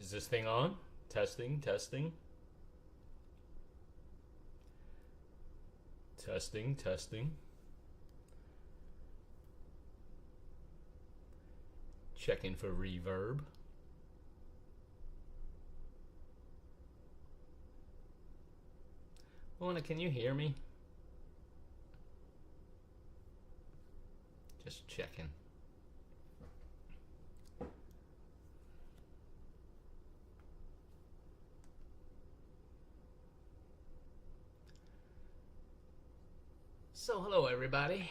Is this thing on? Testing, testing. Testing, testing. Checking for reverb. Lorna, can you hear me? Just checking. So hello everybody.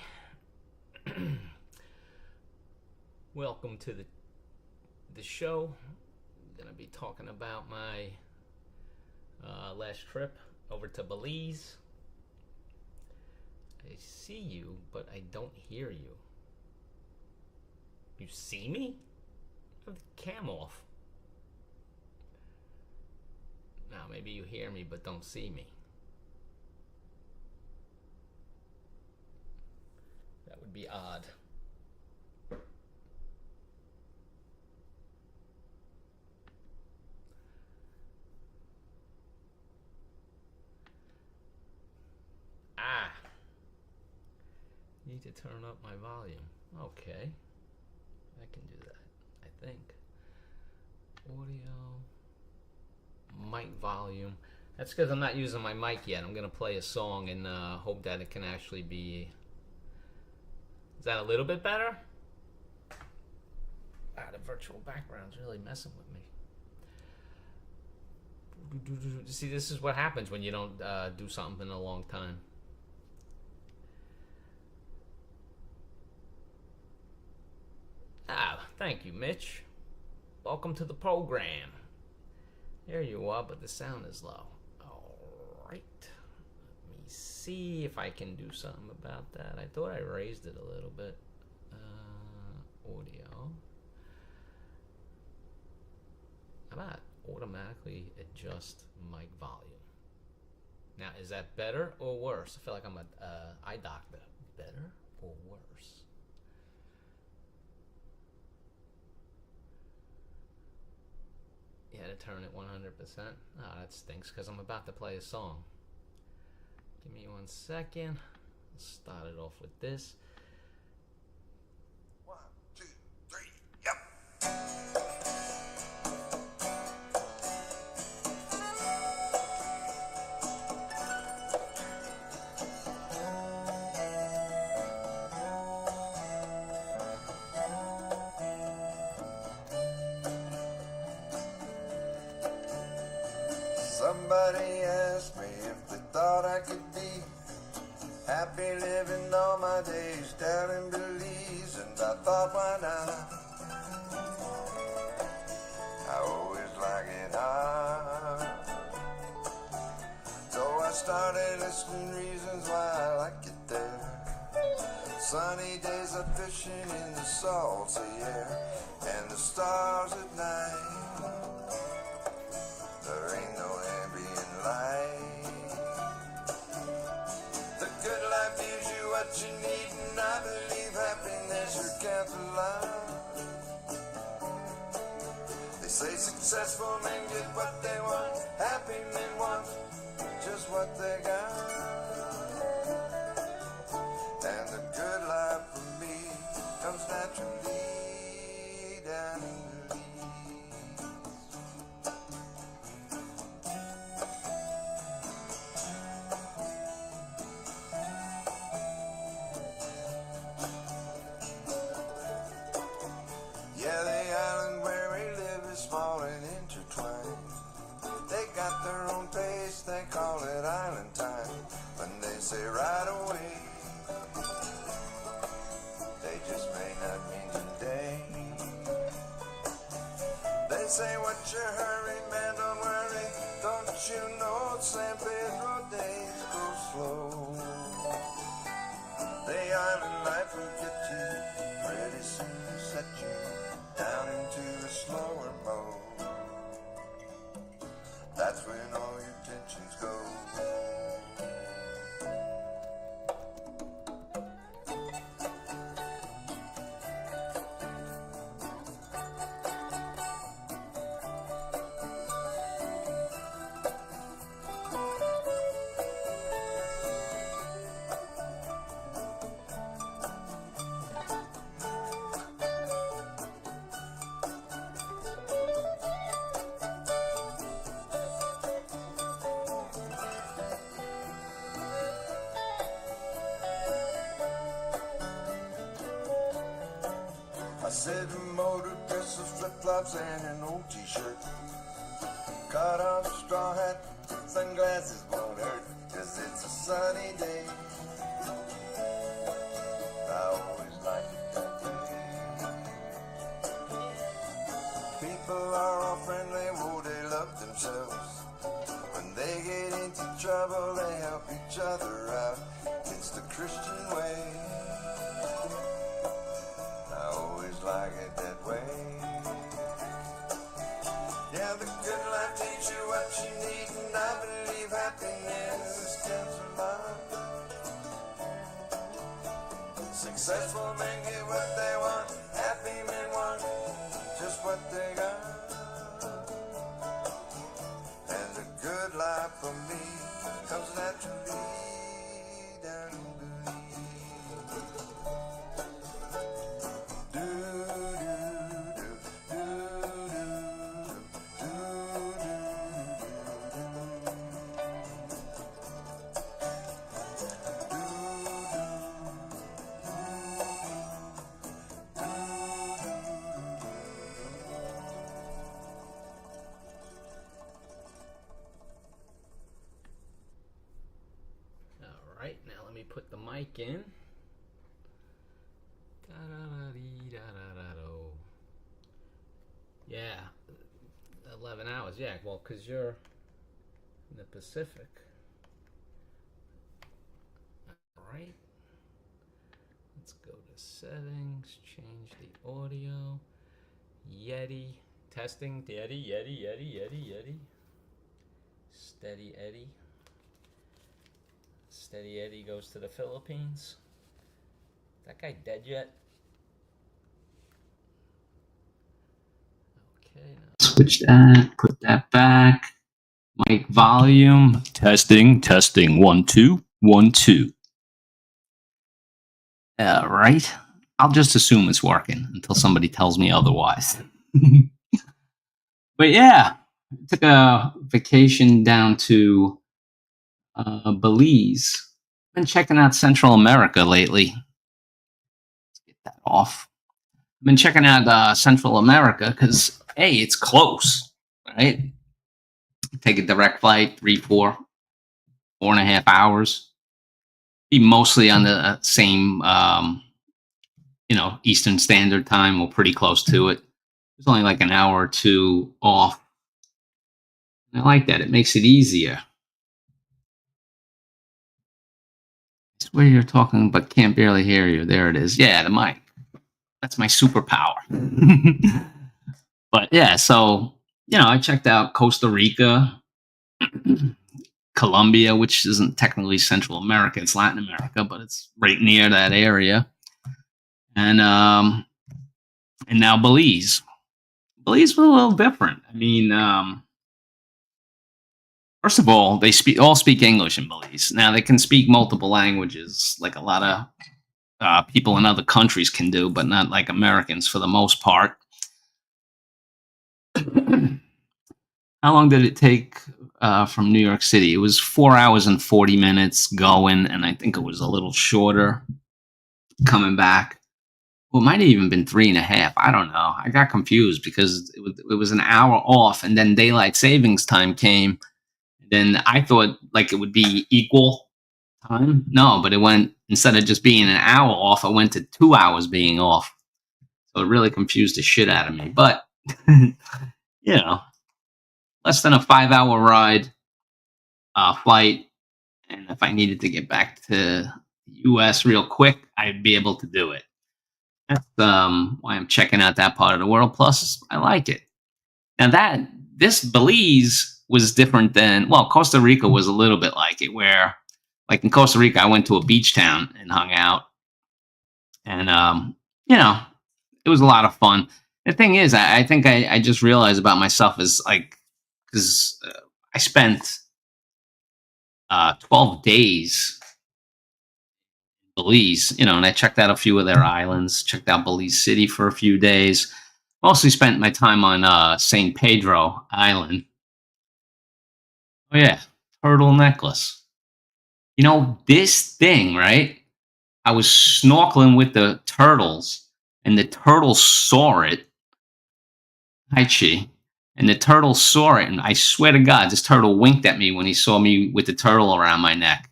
Welcome to the show. I'm gonna be talking about my last trip over to Belize. I see you, but I don't hear you. You see me? I have the cam off. Now maybe you hear me but don't see me. That would be odd. Need to turn up my volume. Okay. I can do that, I think. Audio. Mic volume. That's because I'm not using my mic yet. I'm going to play a song and hope that it can actually be... Is that a little bit better? The virtual background's really messing with me. See, this is what happens when you don't do something in a long time. Thank you, Mitch. Welcome to the program. There you are, but the sound is low. Alright. Let me see if I can do something about that. I thought I raised it a little bit. Audio. How about automatically adjust mic volume? Now, is that better or worse? I feel like I'm an eye doctor. Better or worse? Yeah, to turn it 100%. Oh, that stinks because I'm about to play a song. Give me 1 second. Let's start it off with this. 1, 2, 3, yep. Somebody asked me if they thought I could be happy living all my days down in Belize, and I thought, why not? I always like it hard. So I started listing reasons why I like it there. Sunny days of fishing in the salty air, and the stars at night. There ain't no ambient light. The good life gives you what you need, and I believe happiness sure counts a lot. They say successful men get what they want, happy men want just what they got. And the good life for me comes naturally down in the leaves. Yeah, the island where we live is small and intertwined. They got their own pace, they call it island time. When they say right away, they just may not mean today. They say, what's your hurry, man, don't worry. Don't you know San Pedro days go slow? The island life will get you pretty soon to set you down into a slower mode. That's when all your tensions go. said a motor pistols, flip-flops, and an old t-shirt. Cut off straw hat, sunglasses won't hurt, 'cause it's a sunny day. I always like it that way. People are all friendly, oh, they love themselves. When they get into trouble, they help each other out. It's the Christian way. I always like it that way. Yeah, the good life teaches you what you need, and I believe happiness comes from love. Successful men get what they want, happy men want just what they got. And the good life for me comes naturally down Belize. Alright, now let me put the mic in. Yeah, 11 hours. Yeah, well, because you're in the Pacific. Alright. Let's go to settings, change the audio. Yeti. Testing. Yeti. Steady Eddie. Steady Eddie goes to the Philippines. That guy dead yet? Okay. Now. Switch that. Put that back. Mic volume. Testing. 1, 2, 1, 2. All right. I'll just assume it's working until somebody tells me otherwise. But yeah, I took a vacation down to Belize. Been checking out Central America lately. Let's get that off. I've been checking out Central America because, hey, it's close, right? Take a direct flight, 4.5 hours. Be mostly on the same, Eastern Standard Time, or pretty close to it. It's only like an hour or two off. I like that. It makes it easier. It's where you're talking, but can't barely hear you. There it is. Yeah, the mic. That's my superpower. But yeah, so, I checked out Costa Rica, Colombia, which isn't technically Central America. It's Latin America, but it's right near that area. And now Belize. Belize was a little different. I mean, first of all, they all speak English in Belize. Now they can speak multiple languages, like a lot of people in other countries can do, but not like Americans for the most part. How long did it take from New York City? It was 4 hours and 40 minutes going, and I think it was a little shorter coming back. Well, it might have even been 3.5. I don't know. I got confused because it was an hour off, and then daylight savings time came. Then I thought like it would be equal time. No, but it went, instead of just being an hour off, it went to 2 hours being off. So it really confused the shit out of me. But, less than a 5-hour ride, flight. And if I needed to get back to the U.S. real quick, I'd be able to do it. That's why I'm checking out that part of the world. Plus, I like it. Now this Belize was different than, well, Costa Rica was a little bit like it, where, like in Costa Rica, I went to a beach town and hung out. And, it was a lot of fun. The thing is, I think I just realized about myself is like, because I spent 12 days Belize, and I checked out a few of their islands, checked out Belize City for a few days. Mostly spent my time on St. Pedro Island. Oh, yeah, turtle necklace. This thing, right? I was snorkeling with the turtles, and the turtle saw it. Hi, Chi. And the turtle saw it, and I swear to God, this turtle winked at me when he saw me with the turtle around my neck.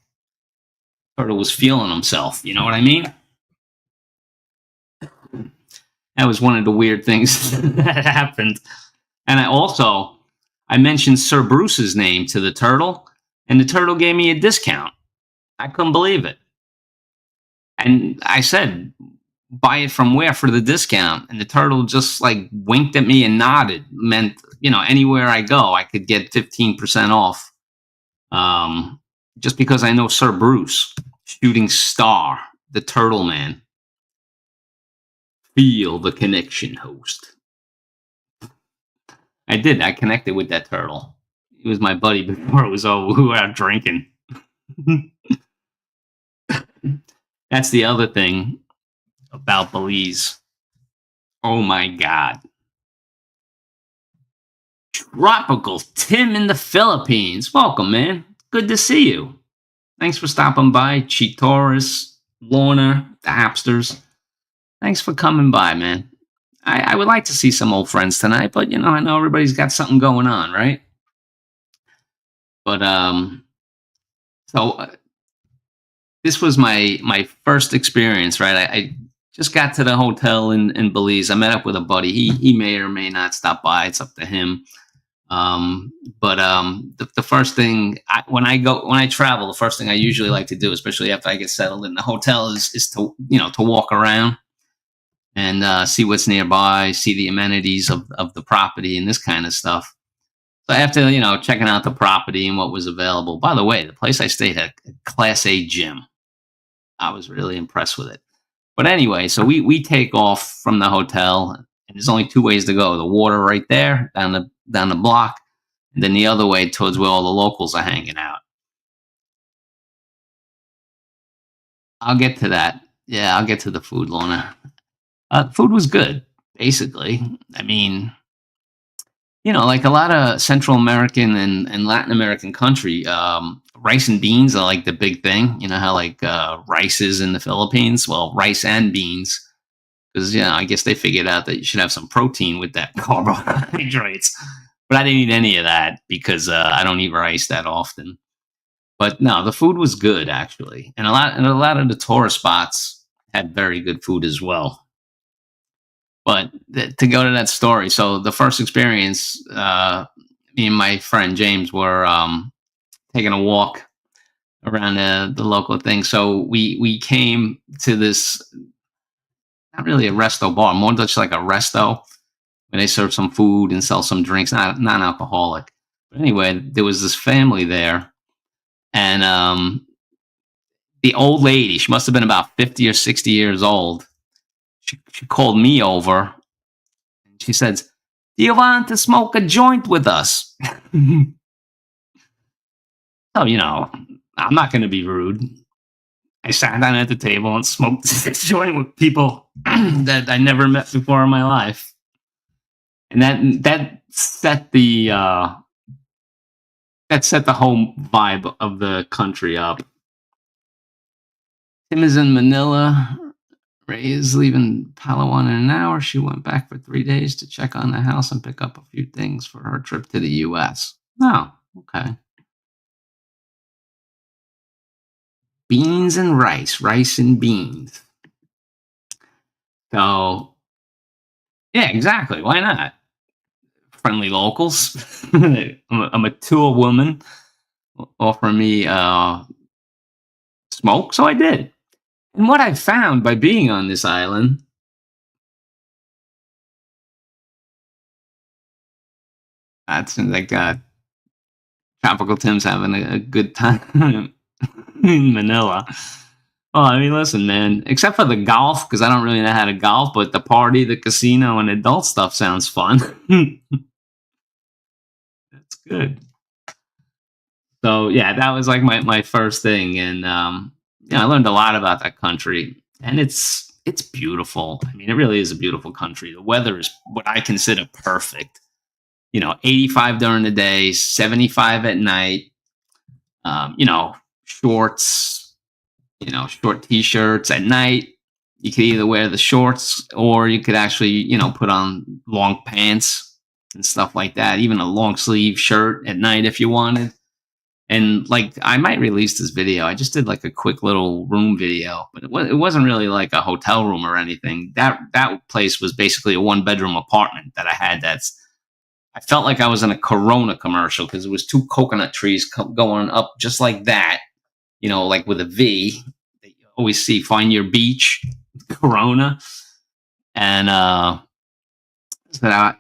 Turtle was feeling himself. You know what I mean? That was one of the weird things that happened. And I mentioned Sir Bruce's name to the turtle, and the turtle gave me a discount. I couldn't believe it. And I said, buy it from where for the discount? And the turtle just like winked at me and nodded. Meant, anywhere I go, I could get 15% off. Just because I know Sir Bruce, shooting star, the turtle man. Feel the connection, host. I did. I connected with that turtle. He was my buddy before it was over. We were out drinking. That's the other thing about Belize. Oh my God. Tropical Tim in the Philippines. Welcome, man. Good to see you. Thanks for stopping by, Chitoris, Lorna, the Hapsters. Thanks for coming by, man. I would like to see some old friends tonight, but I know everybody's got something going on, right? But so this was my first experience, right? I just got to the hotel in Belize. I met up with a buddy. He may or may not stop by. It's up to him. But the first thing when I travel, the first thing I usually like to do, especially after I get settled in the hotel, is to to walk around and see what's nearby, see the amenities of the property and this kind of stuff. So after checking out the property and what was available, by the way, the place I stayed had a Class A gym. I was really impressed with it. But anyway, so we take off from the hotel, and there's only two ways to go: the water right there down the block, and then the other way towards where all the locals are hanging out. I'll get to that. Yeah, I'll get to the food, Lorna. Food was good, basically. I mean, like a lot of Central American and Latin American country, rice and beans are like the big thing. You know how like rice is in the Philippines? Well, rice and beans. Because, I guess they figured out that you should have some protein with that carbohydrates. But I didn't eat any of that because I don't eat rice that often. But no, the food was good, actually. And a lot of the tourist spots had very good food as well. But to go to that story, so the first experience, me and my friend James were taking a walk around the local thing. So we came to this, not really a resto bar, more just like a resto, where they serve some food and sell some drinks, not non-alcoholic. But anyway, there was this family there, and the old lady, she must have been about 50 or 60 years old. She called me over. She says, "Do you want to smoke a joint with us?" So, I'm not going to be rude. I sat down at the table and smoked a joint with people that I never met before in my life. And that set the whole vibe of the country up. Tim is in Manila. Ray is leaving Palawan in an hour. She went back for 3 days to check on the house and pick up a few things for her trip to the U.S. Oh, okay. Beans and rice and beans. So, yeah, exactly. Why not? Friendly locals. I'm a tour woman offering me smoke, so I did. And what I found by being on this island, that's like Tropical Tim's having a good time in Manila. Oh, I mean, listen, man, except for the golf, because I don't really know how to golf, but the party, the casino, and adult stuff sounds fun. That's good. So, yeah, that was like my first thing. And, I learned a lot about that country. And it's beautiful. I mean, it really is a beautiful country. The weather is what I consider perfect. 85 during the day, 75 at night. Shorts, short t-shirts at night. You could either wear the shorts or you could actually, put on long pants and stuff like that. Even a long sleeve shirt at night if you wanted. And like, I might release this video. I just did like a quick little room video, but it wasn't really like a hotel room or anything. That place was basically a 1-bedroom apartment that I had. I felt like I was in a Corona commercial because it was 2 coconut trees going up just like that, like with a V. You always see "Find Your Beach," Corona, and so I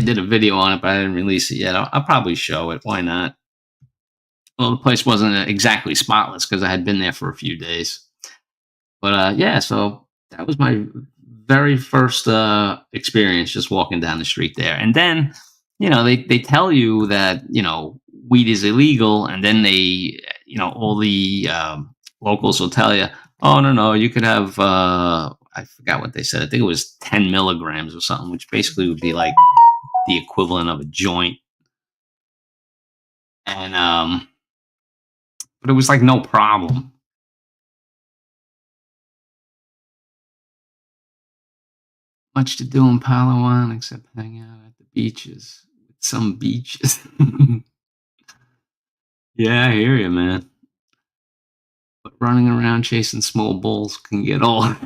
did a video on it, but I didn't release it yet. I'll probably show it. Why not? Well, the place wasn't exactly spotless because I had been there for a few days. But yeah, so that was my very first experience just walking down the street there. And then, they tell you that, weed is illegal. And then all the locals will tell you, oh, no, you could have, I forgot what they said. I think it was 10 milligrams or something, which basically would be like the equivalent of a joint. And, but it was like no problem. Much to do in Palawan except hang out at the beaches. Some beaches. Yeah, I hear you, man. But running around chasing small bulls can get old.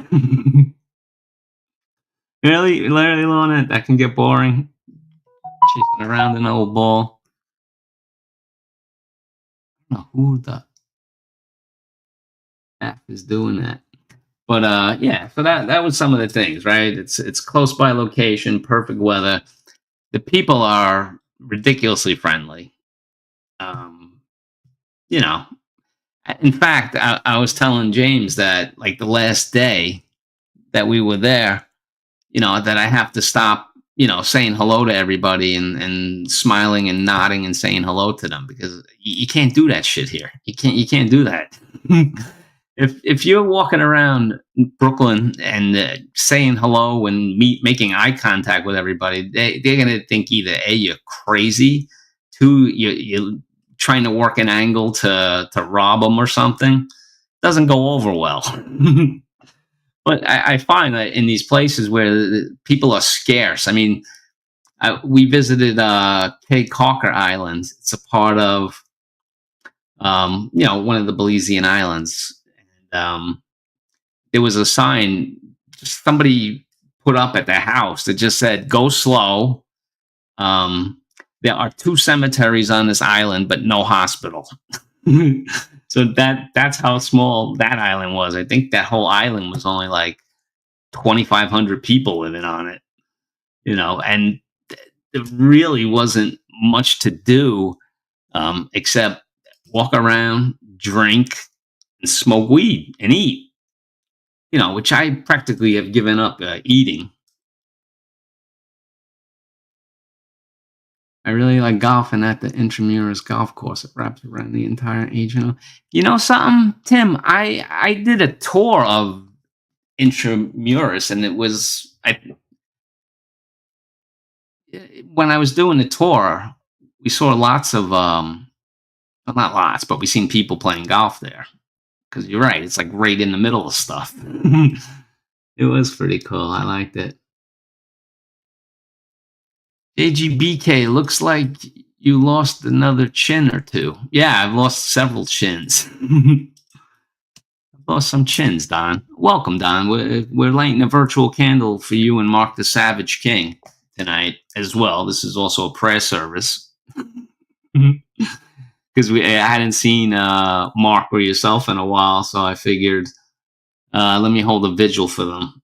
Really, Lorna, that can get boring. Chasing around an old bull. I don't know who the F is doing that. But yeah, so that was some of the things, right? It's close by location, perfect weather. The people are ridiculously friendly. Um, you know, in fact, I was telling James that like the last day that we were there, that I have to stop, saying hello to everybody and smiling and nodding and saying hello to them because you can't do that shit here. You can't do that. If you're walking around Brooklyn and saying hello and making eye contact with everybody, they're gonna think either A, you're crazy, 2, you're trying to work an angle to rob them or something. Doesn't go over well. But I find that in these places where the people are scarce. I mean, we visited Cape Cocker Island. It's a part of one of the Belizean islands. And there was a sign somebody put up at their house that just said, "Go slow." There are 2 cemeteries on this island, but no hospital. So that's how small that island was. I think that whole island was only like 2,500 people living on it, and there really wasn't much to do except walk around, drink, and smoke weed and eat. Which I practically have given up eating. I really like golfing at the Intramuros golf course. It wraps around the entire age. You know something, Tim? I did a tour of Intramuros, and it was when I was doing the tour, we saw lots of well, not lots, but we seen people playing golf there. Because you're right, it's like right in the middle of stuff. It was pretty cool. I liked it. AGBK, looks like you lost another chin or two. Yeah, I've lost several chins. I've lost some chins, Don. Welcome, Don. We're lighting a virtual candle for you and Mark the Savage King tonight as well. This is also a prayer service. Because I hadn't seen Mark or yourself in a while, so I figured let me hold a vigil for them.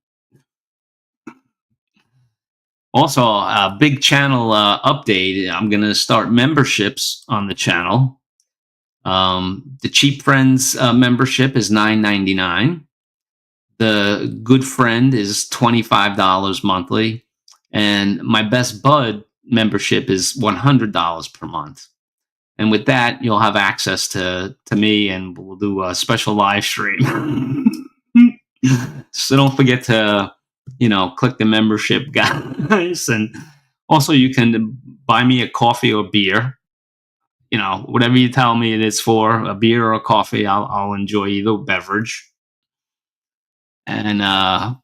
Also, a big channel update. I'm going to start memberships on the channel. The Cheap Friends membership is $9.99. The Good Friend is $25 monthly. And my Best Bud membership is $100 per month. And with that, you'll have access to me, and we'll do a special live stream. So don't forget to click the membership, guys. And also you can buy me a coffee or beer, whatever you tell me it is for, a beer or a coffee. I'll enjoy either beverage. And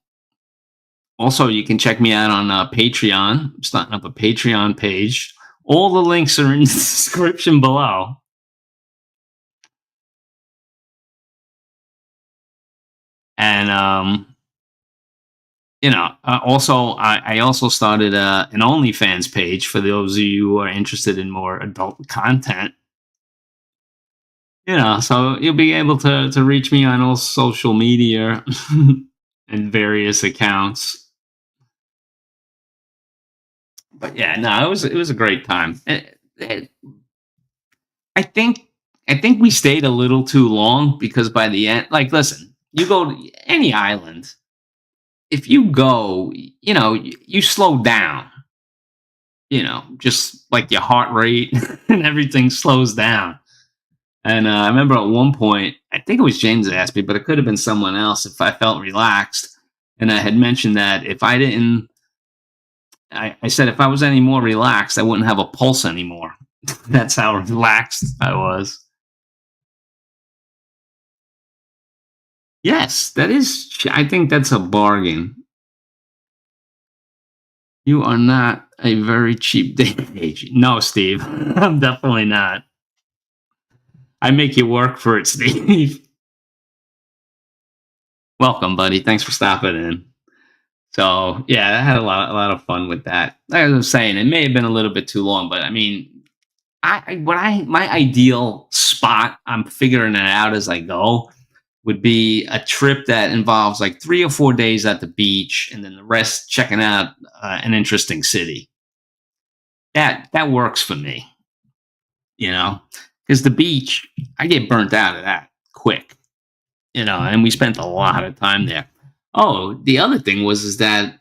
also, you can check me out on Patreon. I'm starting up a Patreon page. All the links are in the description below. And also I also started an OnlyFans page for those of you who are interested in more adult content. So you'll be able to reach me on all social media and various accounts. But yeah, no, it was a great time. I think I think we stayed a little too long because by the end, like, listen, you go to any island, if you go, you slow down, just like your heart rate and everything slows down. And I remember at one point, I think it was James that asked me, but it could have been someone else if I felt relaxed. And I had mentioned that if I didn't, I said if I was any more relaxed, I wouldn't have a pulse anymore. That's how relaxed I was. Yes, that is. I think that's a bargain. You are not a very cheap dating agent. No, Steve, I'm definitely not. I make you work for it, Steve. Welcome, buddy. Thanks for stopping in. So yeah, I had a lot of fun with that. Like I was saying, it may have been a little bit too long, but I mean, my ideal spot, I'm figuring it out as I go, would be a trip that involves like 3 or 4 days at the beach, and then the rest checking out an interesting city. That works for me, you know, because the beach, I get burnt out of that quick, and we spent a lot of time there. Oh, the other thing was is that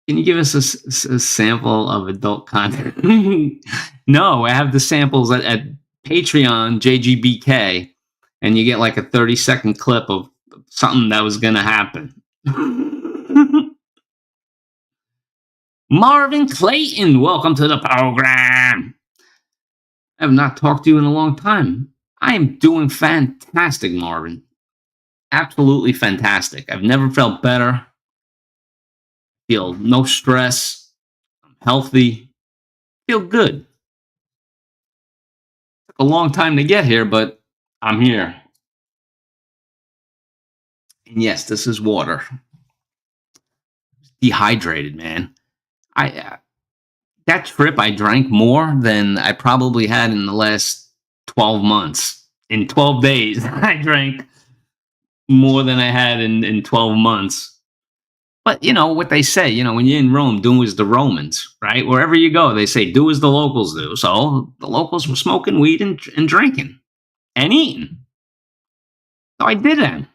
can you give us a sample of adult content? No, I have the samples at Patreon JGBK, and you get like a 30-second clip of something that was going to happen. Marvin Clayton, welcome to the program. I have not talked to you in a long time. I am doing fantastic, Marvin. Absolutely fantastic. I've never felt better. Feel no stress. I'm healthy. Feel good. Took a long time to get here, but I'm here. And yes, this is water. Dehydrated, man. I That trip I drank more than I probably had in the last 12 months. In 12 days, I drank more than I had in 12 months. But you know what they say, when you're in Rome, do as the Romans, right? Wherever you go, they say, do as the locals do. So the locals were smoking weed and drinking and eating. So I did that.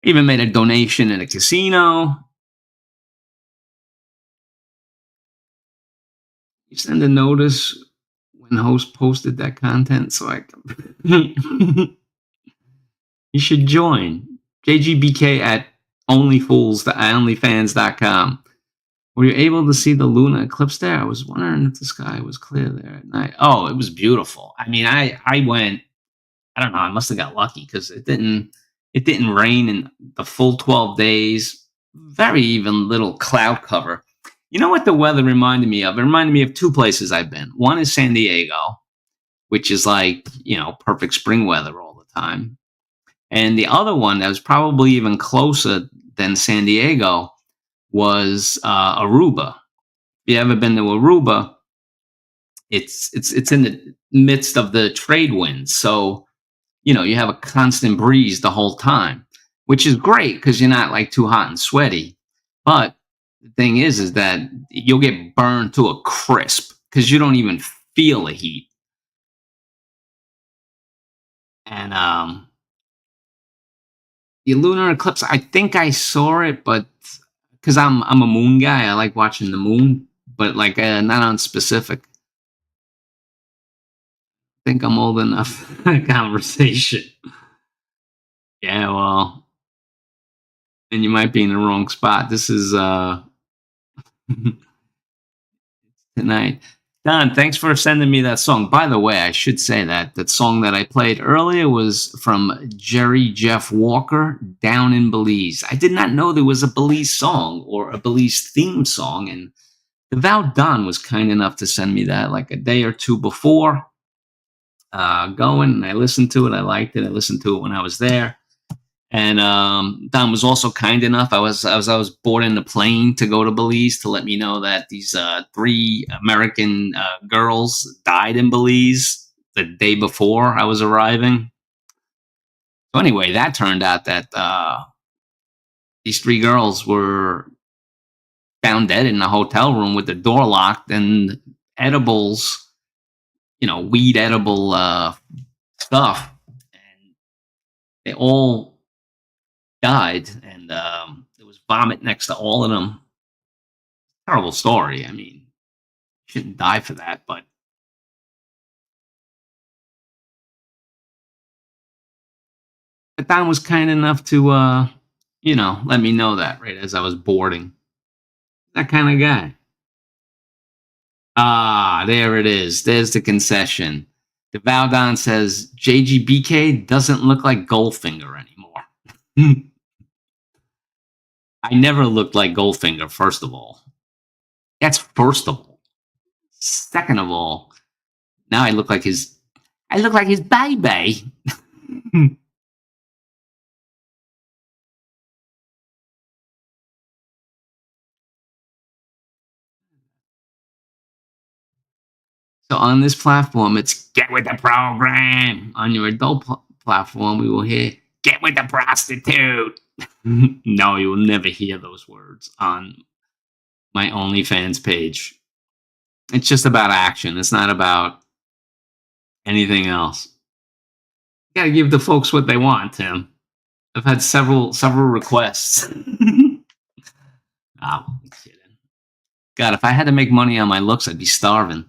Even made a donation in a casino. You send a notice when host posted that content, so I can. You should join JGBK at onlyfans.com. Were you able to see the lunar eclipse there? I was wondering if the sky was clear there at night. Oh, it was beautiful. I mean, I went. I don't know. I must have got lucky because it didn't rain in the full 12 days. Very even little cloud cover. You know what the weather reminded me of? It reminded me of two places I've been. One is San Diego, which is like, perfect spring weather all the time. And the other one that was probably even closer than San Diego was Aruba. If you ever been to Aruba, it's in the midst of the trade winds. So, you have a constant breeze the whole time, which is great because you're not like too hot and sweaty. But the thing is that you'll get burned to a crisp because you don't even feel the heat. And the lunar eclipse, I think I saw it, but because I'm a moon guy, I like watching the moon, but like not on specific. I think I'm old enough for a conversation. Yeah, well, and you might be in the wrong spot. This is tonight. Don, thanks for sending me that song. By the way, I should say that song that I played earlier was from Jerry Jeff Walker, Down in Belize. I did not know there was a Belize song or a Belize theme song, and Devout Don was kind enough to send me that like a day or two before going, and I listened to it. I liked it. I listened to it when I was there. And Don was also kind enough. I was boarding the plane to go to Belize to let me know that these three American girls died in Belize the day before I was arriving. So anyway, that turned out that these three girls were found dead in a hotel room with the door locked and edibles, weed edible stuff, and they all died, and there was vomit next to all of them. Terrible story. I mean, shouldn't die for that, but Don was kind enough to, let me know that right as I was boarding. That kind of guy. Ah, there it is. There's the concession. The Valdon says JGBK doesn't look like Goldfinger anymore. I never looked like Goldfinger, first of all. That's first of all. Second of all, now I look like his baby. So on this platform, it's get with the program. On your adult platform, we will hear get with the prostitute. No, you will never hear those words on my OnlyFans page. It's just about action. It's not about anything else. You gotta give the folks what they want, Tim. I've had several requests. Oh, I'm kidding. God, if I had to make money on my looks, I'd be starving.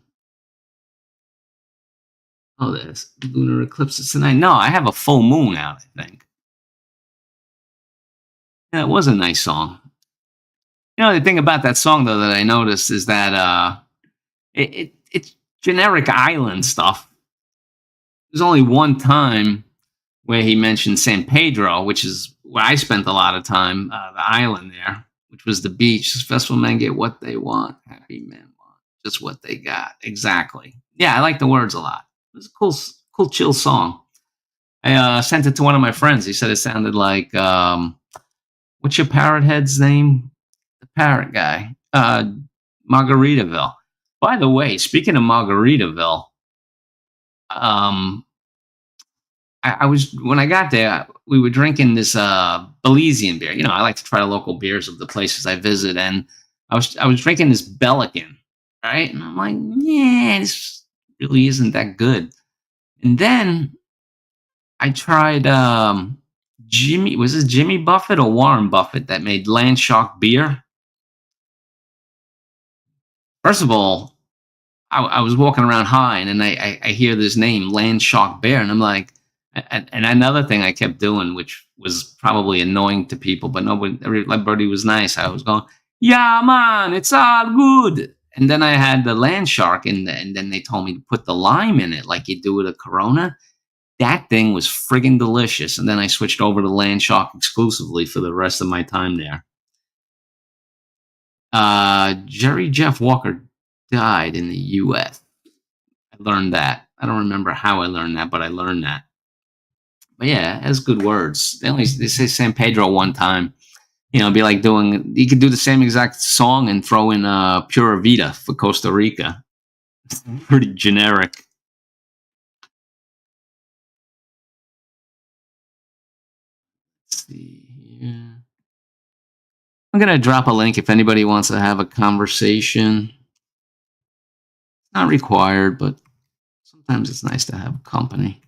Oh, there's lunar eclipses tonight. No, I have a full moon out, I think. Yeah, it was a nice song. The thing about that song, though, that I noticed is that it's generic island stuff. There's only one time where he mentioned San Pedro, which is where I spent a lot of time, the island there, which was the beach. Festival men get what they want. Happy men want just what they got. Exactly. Yeah, I like the words a lot. It was a cool, chill song. I sent it to one of my friends. He said it sounded like, what's your parrot head's name? The parrot guy. Margaritaville. By the way, speaking of Margaritaville, I was when I got there, we were drinking this Belizean beer. I like to try the local beers of the places I visit, and I was drinking this Belican, right? And I'm like, yeah, this really isn't that good. And then I tried Jimmy. Was this Jimmy Buffett or Warren Buffett that made Land Shark beer? First of all, I was walking around high, and then I hear this name, Land Shark Bear, and I'm like, and another thing I kept doing, which was probably annoying to people, but everybody was nice. I was going, yeah, man, it's all good. And then I had the Land Shark, and then they told me to put the lime in it, like you do with a Corona. That thing was friggin' delicious. And then I switched over to Land Shark exclusively for the rest of my time there. Jerry Jeff Walker died in the U.S. I learned that. I don't remember how I learned that, but I learned that. But yeah, it has good words. They say San Pedro one time. It'd be like you could do the same exact song and throw in Pura Vida for Costa Rica. Pretty generic. Let's see here. I'm going to drop a link if anybody wants to have a conversation. Not required, but sometimes it's nice to have company.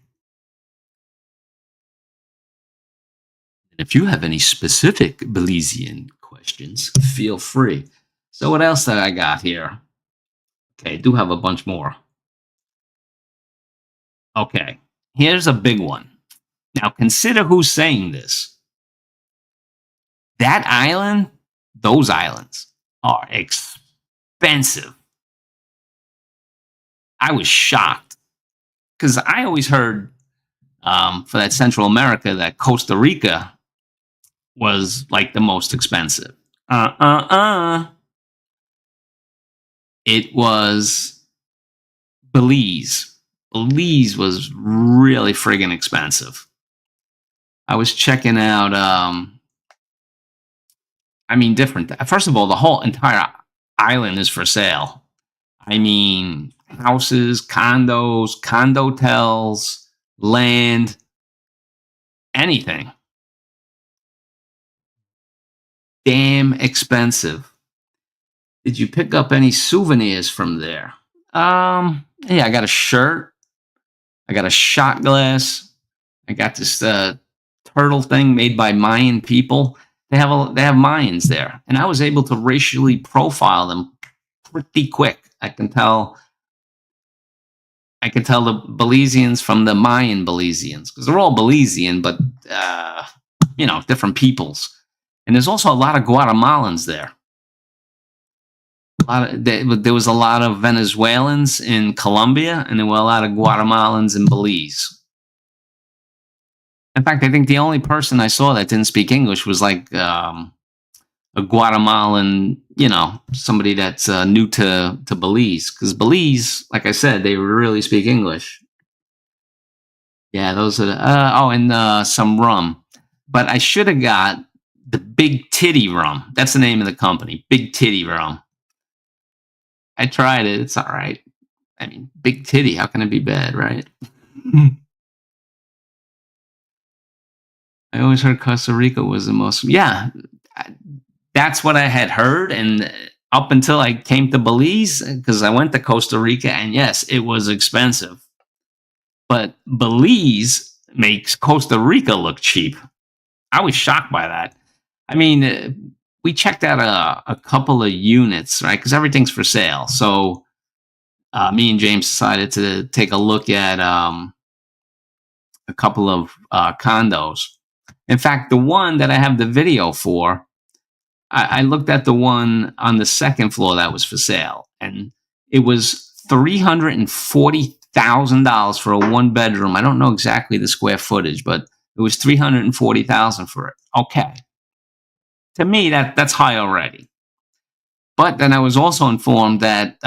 If you have any specific Belizean questions, feel free. So what else that I got here? Okay, I do have a bunch more. Okay, here's a big one. Now consider who's saying this. That island, those islands are expensive. I was shocked because I always heard for that Central America that Costa Rica was like the most expensive. Uh uh uh. It was Belize. Belize was really friggin' expensive. I was checking out. I mean, different. First of all, the whole entire island is for sale. I mean, houses, condos, condotels, land, anything. Damn expensive. Did you pick up any souvenirs from there? Yeah, I got a shirt. I got a shot glass. I got this turtle thing made by Mayan people. They have Mayans there, and I was able to racially profile them pretty quick. I can tell the Belizeans from the Mayan Belizeans because they're all Belizean, but different peoples. And there's also a lot of Guatemalans there. There was a lot of Venezuelans in Colombia, and there were a lot of Guatemalans in Belize. In fact, I think the only person I saw that didn't speak English was like a Guatemalan, somebody that's new to Belize. Because Belize, like I said, they really speak English. Yeah, those are and some rum. But I should have got the Big Titty rum. That's the name of the company, Big Titty rum. I tried it. It's all right. I mean, Big Titty. How can it be bad, right? I always heard Costa Rica was the most. Yeah, that's what I had heard. And up until I came to Belize, because I went to Costa Rica, and yes, it was expensive. But Belize makes Costa Rica look cheap. I was shocked by that. I mean, we checked out a couple of units, right? Because everything's for sale. So me and James decided to take a look at a couple of condos. In fact, the one that I have the video for, I looked at the one on the second floor that was for sale, and it was $340,000 for a one bedroom. I don't know exactly the square footage, but it was $340,000 for it. Okay, to me that's high already. But then I was also informed that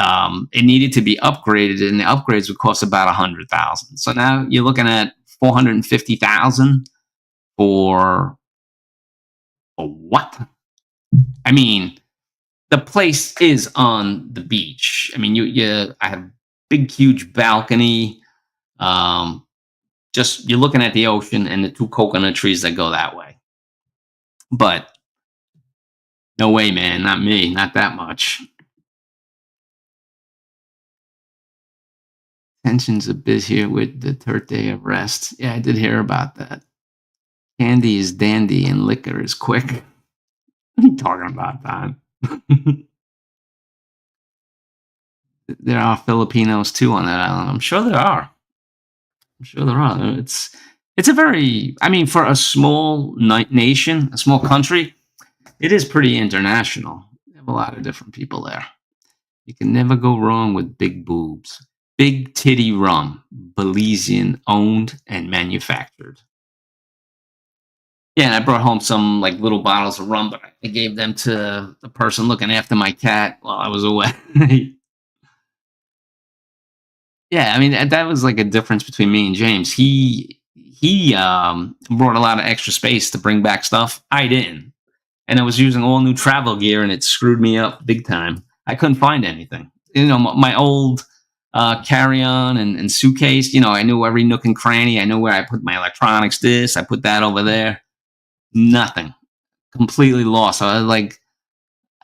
it needed to be upgraded, and the upgrades would cost about $100,000. So now you're looking at $450,000 for what? I mean, the place is on the beach. I mean, I have big, huge balcony. Just you're looking at the ocean and the two coconut trees that go that way. But no way, man, not me, not that much. Tensions a bit here with the third day of rest. Yeah, I did hear about that. Candy is dandy and liquor is quick. What are you talking about, Don? There are Filipinos too on that island. I'm sure there are. It's a very, I mean, for a small nation, a small country, it is pretty international. You have a lot of different people there. You can never go wrong with big boobs. Big Titty Rum, Belizean owned and manufactured. Yeah, and I brought home some like little bottles of rum, but I gave them to the person looking after my cat while I was away. Yeah, I mean that was like a difference between me and James. He brought a lot of extra space to bring back stuff. I didn't, and I was using all new travel gear, and it screwed me up big time. I couldn't find anything. My old carry-on and suitcase. I knew every nook and cranny. I knew where I put my electronics. I put that over there. Nothing. Completely lost. I was like,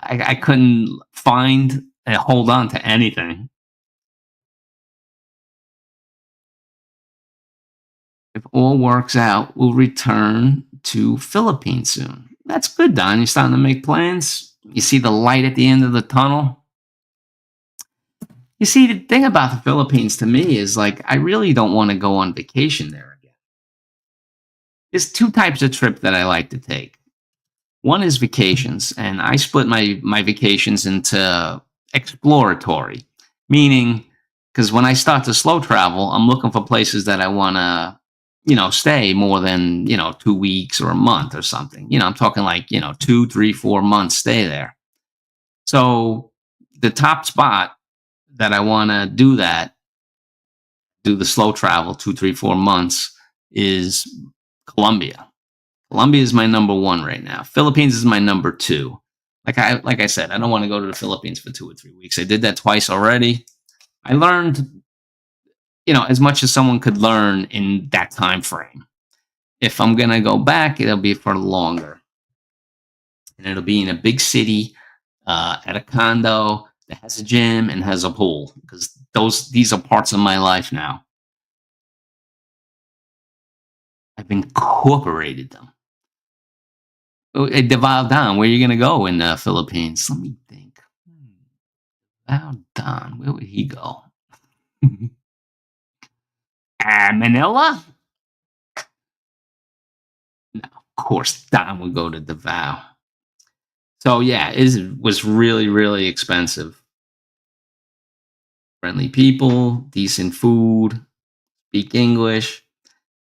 I couldn't find and hold on to anything. If all works out, we'll return to Philippines soon. That's good, Don. You're starting to make plans. You see the light at the end of the tunnel. You see, the thing about the Philippines to me is like, I really don't want to go on vacation there again. There's two types of trip that I like to take. One is vacations, and I split my vacations into exploratory, meaning because when I start to slow travel, I'm looking for places that I want to, stay more than 2 weeks or a month or something. I'm talking like 2, 3, 4 months stay there. So the top spot that I want to do the slow travel 2, 3, 4 months is Colombia. Colombia is my number one right now. Philippines is my number two. Like I said, I don't want to go to the Philippines for 2 or 3 weeks. I did that twice already. I learned, as much as someone could learn in that time frame. If I'm gonna go back, it'll be for longer, and it'll be in a big city, at a condo that has a gym and has a pool, because these are parts of my life now. I've incorporated them. Oh, Davao Don, where are you gonna go in the Philippines? Let me think. Davao Don, where would he go? Manila? No, of course Don would go to Davao. So yeah, it was really, really expensive. Friendly people, decent food, speak English.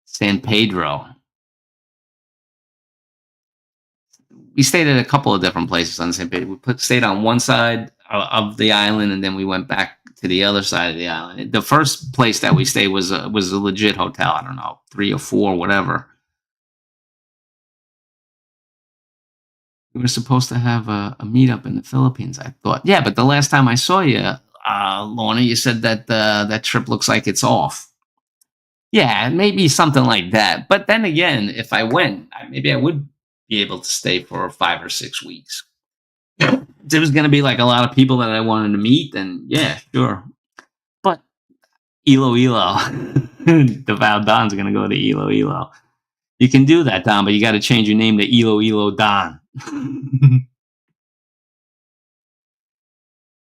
San Pedro. We stayed at a couple of different places on San Pedro. Stayed on one side of the island, and then we went back to the other side of the island. The first place that we stayed was a legit hotel. I don't know, 3 or 4, whatever. We were supposed to have a meetup in the Philippines. I thought, yeah, but the last time I saw you, Lorna, you said that that trip looks like it's off. Yeah, maybe something like that. But then again, if I went, maybe I would be able to stay for 5 or 6 weeks. If there was going to be like a lot of people that I wanted to meet, then yeah, sure. But Iloilo, the Val Don's going to go to Iloilo. You can do that, Don, but you got to change your name to Iloilo Don.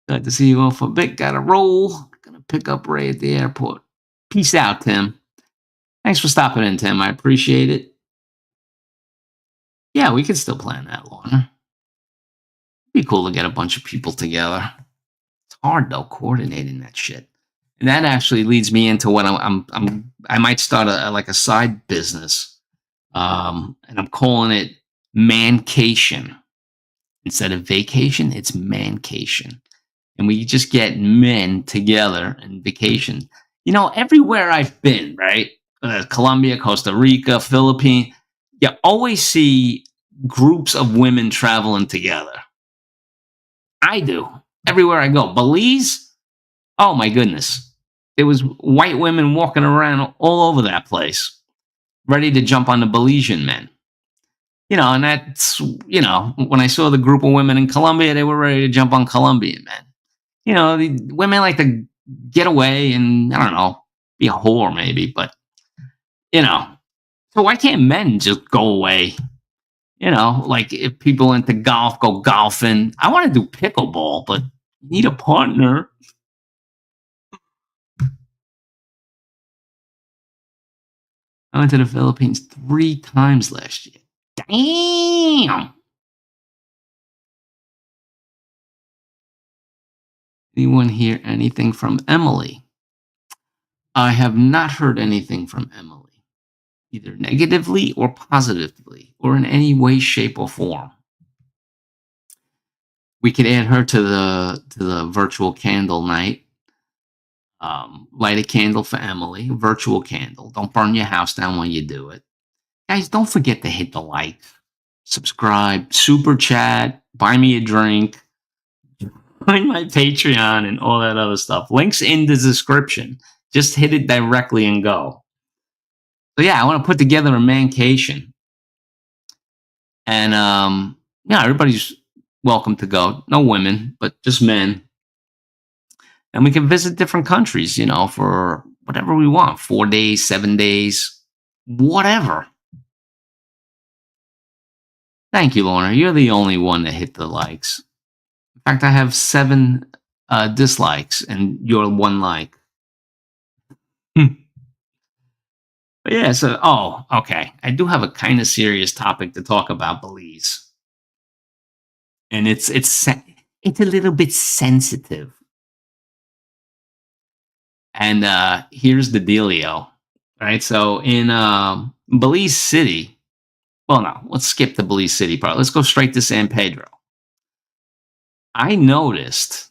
Glad to see you all for a bit. Got to roll. Gonna pick up Ray at the airport. Peace out, Tim. Thanks for stopping in, Tim. I appreciate it. Yeah, we can still plan that, Lorna. It'd be cool to get a bunch of people together. It's hard though, coordinating that shit. And that actually leads me into what I might start like a side business, and I'm calling it mancation. Instead of vacation, it's mancation, and we just get men together and vacation. Everywhere I've been, right? Colombia, Costa Rica, Philippines, you always see groups of women traveling together. I do. Everywhere I go. Belize? Oh my goodness. There was white women walking around all over that place, ready to jump on the Belizean men. And that's, when I saw the group of women in Colombia, they were ready to jump on Colombian men. The women like to get away and, I don't know, be a whore maybe, but, so why can't men just go away? Like if people into golf, go golfing. I want to do pickleball, but you need a partner. I went to the Philippines 3 times last year. Damn. Anyone hear anything from Emily? I have not heard anything from Emily, either negatively or positively, or in any way, shape, or form. We could add her to the virtual candle night. Light a candle for Emily, virtual candle. Don't burn your house down when you do it. Guys, don't forget to hit the like, subscribe, super chat, buy me a drink, join my Patreon, and all that other stuff. Links in the description. Just hit it directly and go. So yeah, I want to put together a mancation. And everybody's welcome to go. No women, but just men. And we can visit different countries, for whatever we want. 4 days, 7 days, whatever. Thank you, Lorna. You're the only one that hit the likes. In fact, I have 7 dislikes, and you're 1 like. But yeah, so, okay. I do have a kind of serious topic to talk about Belize. And it's a little bit sensitive. And here's the dealio. Right. So in Belize City, well, no, let's skip the Belize City part. Let's go straight to San Pedro. I noticed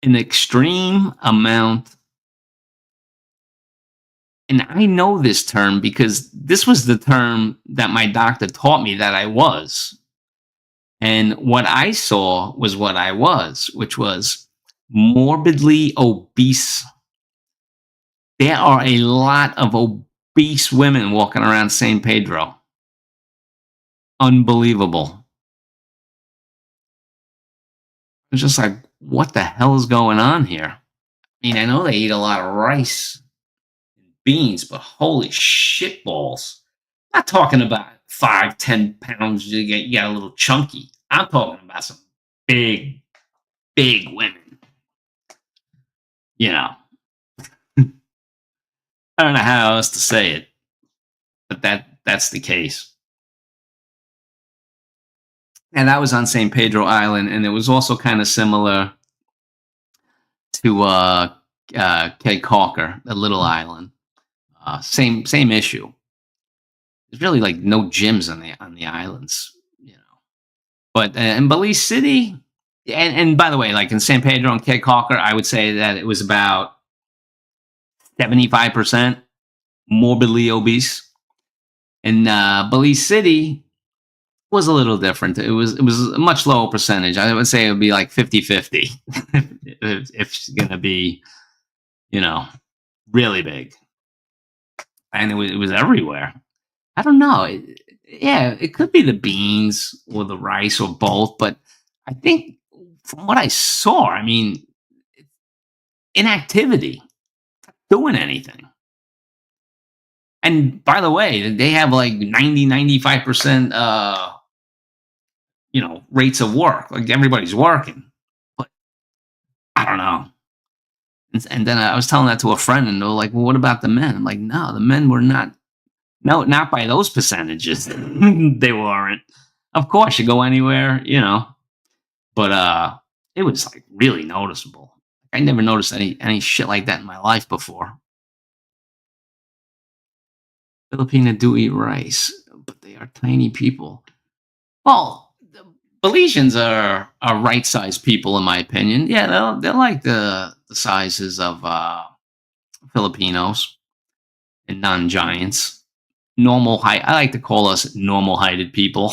an extreme amount, and I know this term because this was the term that my doctor taught me that I was. And what I saw was what I was, which was morbidly obese. There are a lot of obese women walking around San Pedro. Unbelievable. It's just like, what the hell is going on here? I mean, I know they eat a lot of rice and beans, but holy shit balls. I'm not talking about 5, 10 pounds, you get a little chunky. I'm talking about some big, big women. You know, I don't know how else to say it, but that's the case. And that was on St. Pedro Island, and it was also kind of similar to Cape Caulker, the little island. Same issue. There's really like no gyms on the islands, you know. But in Belize City, and by the way, like in San Pedro and Cape Caulker, I would say that it was about 75% morbidly obese. In Belize City was a little different. It was a much lower percentage. I would say it would be like 50-50 if it's gonna be, you know, really big. And it was everywhere. I don't know. Yeah, it could be the beans or the rice or both, but I think from what I saw, I mean, inactivity, doing anything. And by the way, they have like 90, 95% rates of work. Like everybody's working. But I don't know. And then I was telling that to a friend, and they're like, "Well, what about the men?" I'm like, "No, the men were not. No, not by those percentages. They weren't. Of course, you go anywhere, but it was like really noticeable. I never noticed any shit like that in my life before. Filipino do eat rice, but they are tiny people. Well, the Belizeans are right sized people, in my opinion. Yeah, they're like the sizes of Filipinos and non giants. Normal height. I like to call us normal heighted people.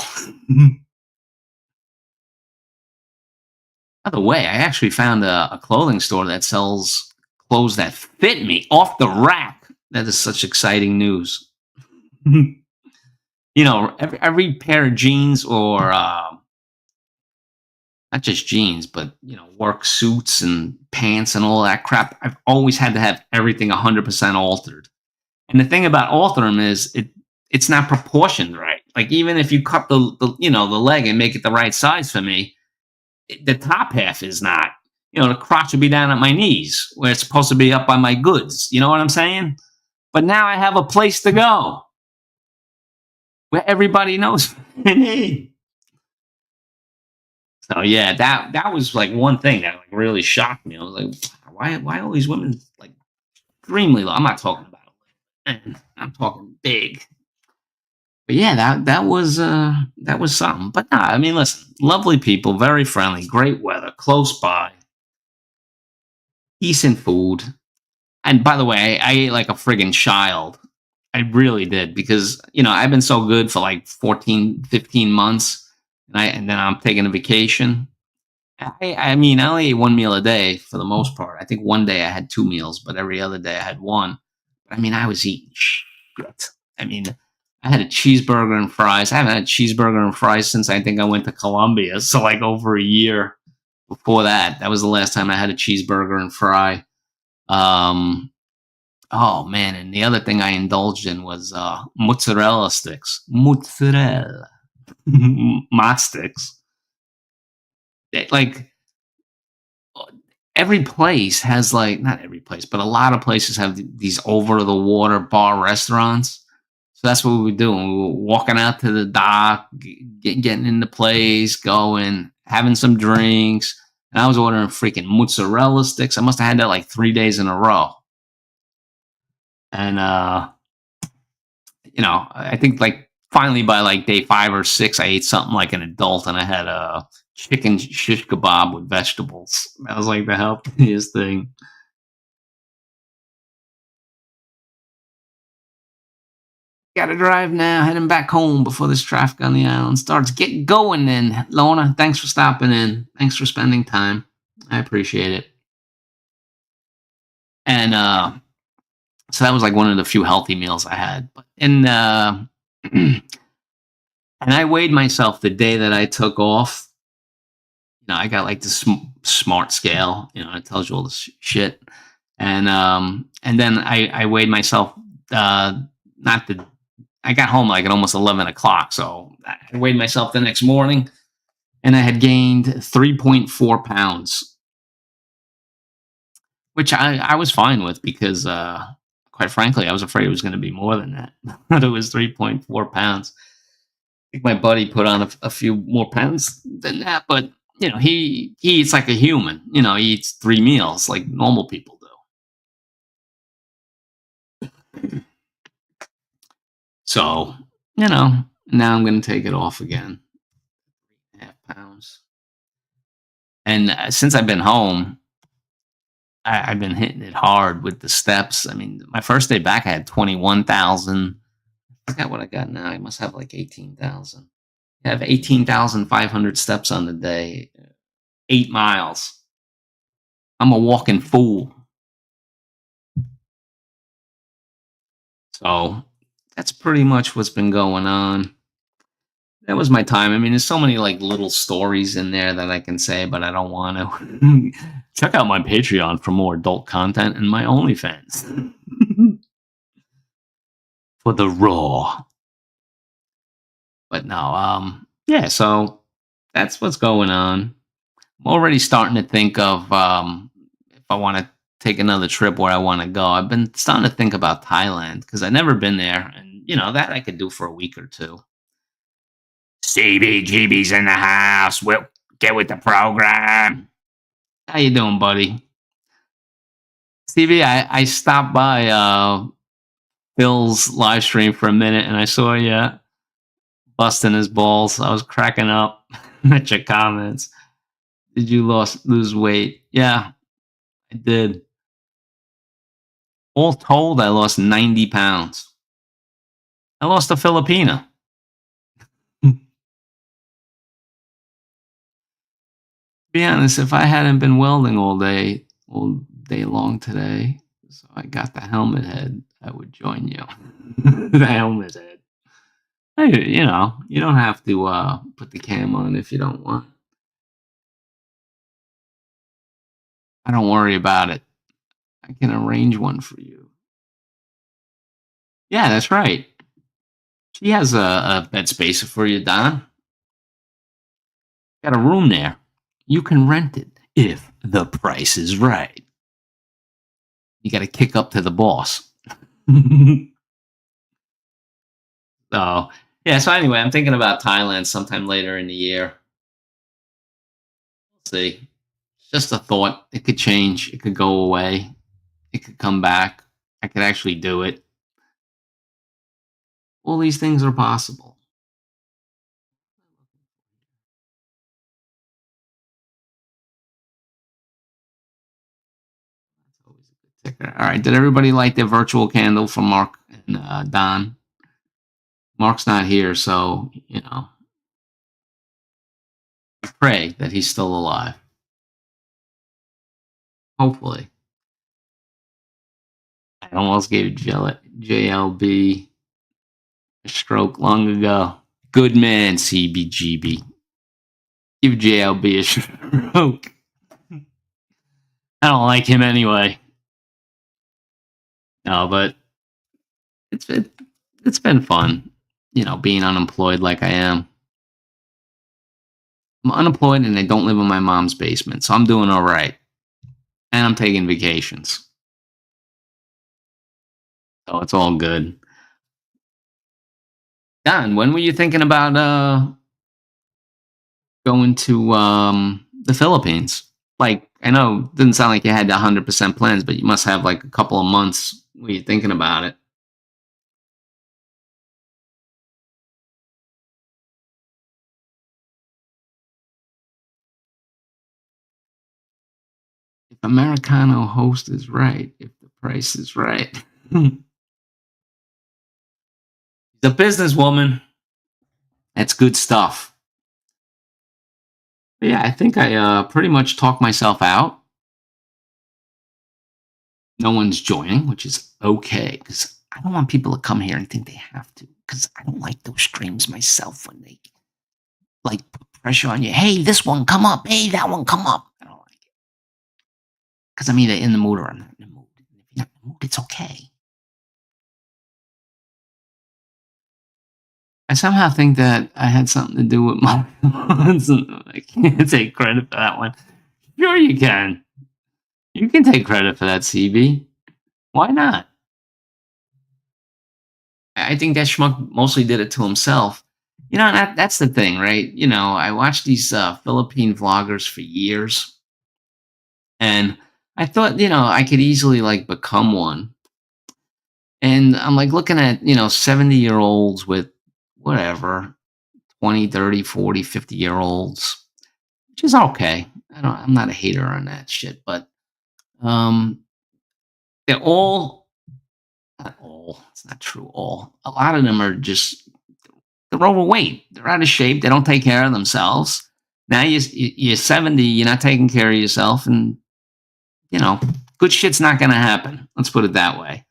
By the way, I actually found a clothing store that sells clothes that fit me off the rack. That is such exciting news. Every pair of jeans or not just jeans, but work suits and pants and all that crap. I've always had to have everything 100% altered. And the thing about altering is it's not proportioned right. Like even if you cut the leg and make it the right size for me, the top half is not. The crotch would be down at my knees where it's supposed to be up by my goods. You know what I'm saying? But now I have a place to go where everybody knows me. So yeah, that was like one thing that like really shocked me. I was like, why all these women like extremely low? I'm not talking about it. I'm talking big. But yeah, that was something. But nah, I mean, listen, lovely people, very friendly, great weather, close by, decent food. And by the way, I ate like a friggin' child. I really did because I've been so good for like 14, 15 months, and then I'm taking a vacation. I mean, I only ate one meal a day for the most part. I think one day I had two meals, but every other day I had one. I mean, I was eating shit. I mean, I had a cheeseburger and fries. I haven't had a cheeseburger and fries since I think I went to Colombia. So like over a year before that. That was the last time I had a cheeseburger and fry. Oh man, and the other thing I indulged in was mozzarella sticks. Mozzarella. Mott sticks. Like every place has like not every place, but a lot of places have these over the water bar restaurants. So that's what we were doing. We were walking out to the dock, getting in the place, going, having some drinks, And I was ordering freaking mozzarella sticks. I must have had that like 3 days in a row. And I think like finally by like day 5 or 6, I ate something like an adult, and I had a chicken shish kebab with vegetables. That was like the healthiest thing. Got to drive now, heading back home before this traffic on the island starts. Get going then, Lorna. Thanks for stopping in. Thanks for spending time. I appreciate it. And so that was like one of the few healthy meals I had. And and I weighed myself the day that I took off. I got like this smart scale. It tells you all this shit. And then I weighed myself. Not the I got home like at almost 11 o'clock, so I weighed myself the next morning, and I had gained 3.4 pounds, which I was fine with because, quite frankly, I was afraid it was going to be more than that. But it was 3.4 pounds. I think my buddy put on a few more pounds than that, but he eats like a human. He eats 3 meals like normal people do. So, now I'm going to take it off again. 3.5 pounds. And since I've been home, I've been hitting it hard with the steps. I mean, my first day back, I had 21,000. I forgot what I got now. I must have like 18,000. I have 18,500 steps on the day, 8 miles. I'm a walking fool. So that's pretty much what's been going on. That was my time. I mean, there's so many like little stories in there that I can say, but I don't want to. Check out my Patreon for more adult content and my OnlyFans for the raw. But no, yeah. So that's what's going on. I'm already starting to think of if I want to take another trip where I want to go. I've been starting to think about Thailand because I've never been there, and that I could do for a week or two. CBGB's in the house. We'll get with the program. How you doing, buddy? CB, I stopped by Phil's live stream for a minute, and I saw you busting his balls. I was cracking up at your comments. Did you lose weight? Yeah, I did. All told, I lost 90 pounds. I lost a Filipina. Be honest, if I hadn't been welding all day long today, so I got the helmet head, I would join you. The helmet head. Hey, you don't have to put the cam on if you don't want. I don't worry about it. I can arrange one for you. Yeah, that's right. She has a bed space for you, Don. Got a room there. You can rent it if the price is right. You got to kick up to the boss. So, yeah, so anyway, I'm thinking about Thailand sometime later in the year. We'll see. It's just a thought. It could change. It could go away. It could come back. I could actually do it. All these things are possible. That's always a good ticker. All right. Did everybody like their virtual candle from Mark and Don? Mark's not here, so, I pray that he's still alive. Hopefully. I almost gave JLB a stroke long ago. Good man, CBGB. Give JLB a stroke. I don't like him anyway. No, but it's been fun, being unemployed like I am. I'm unemployed and I don't live in my mom's basement, so I'm doing all right. And I'm taking vacations. So it's all good. Don, when were you thinking about going to the Philippines? Like, I know it didn't sound like you had the 100% plans, but you must have like a couple of months where you're thinking about it. If Americano host is right, if the price is right. He's a businesswoman. That's good stuff. But yeah, I think I pretty much talked myself out. No one's joining, which is okay because I don't want people to come here and think they have to. Because I don't like those streams myself when they like put pressure on you. Hey, this one come up. Hey, that one come up. I don't like it because I'm either in the mood or I'm not in the mood. If you're not in the mood, it's okay. I somehow think that I had something to do with my. I can't take credit for that one. Sure, you can. You can take credit for that, CB. Why not? I think that schmuck mostly did it to himself. You know, that's the thing, right? You know, I watched these Philippine vloggers for years, and I thought, you know, I could easily like become one. And I'm like looking at, you know, 70-year olds with whatever, 20, 30, 40, 50-year olds, which is okay. I'm not a hater on that shit, but um, they're all, not all, it's not true, all. A lot of them are just they're overweight. They're out of shape. They don't take care of themselves. Now you're 70. You're not taking care of yourself, and you know good shit's not going to happen. Let's put it that way.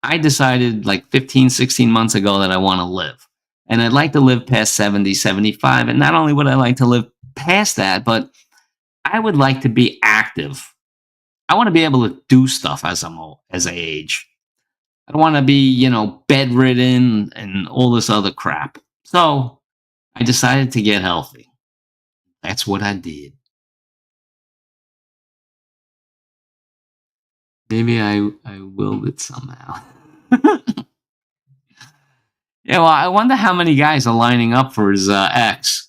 I decided like 15, 16 months ago that I want to live, and I'd like to live past 70, 75. And not only would I like to live past that, but I would like to be active. I want to be able to do stuff as I age. I don't want to be, you know, bedridden and all this other crap. So I decided to get healthy. That's what I did. Maybe I willed it somehow. Yeah, well, I wonder how many guys are lining up for his ex.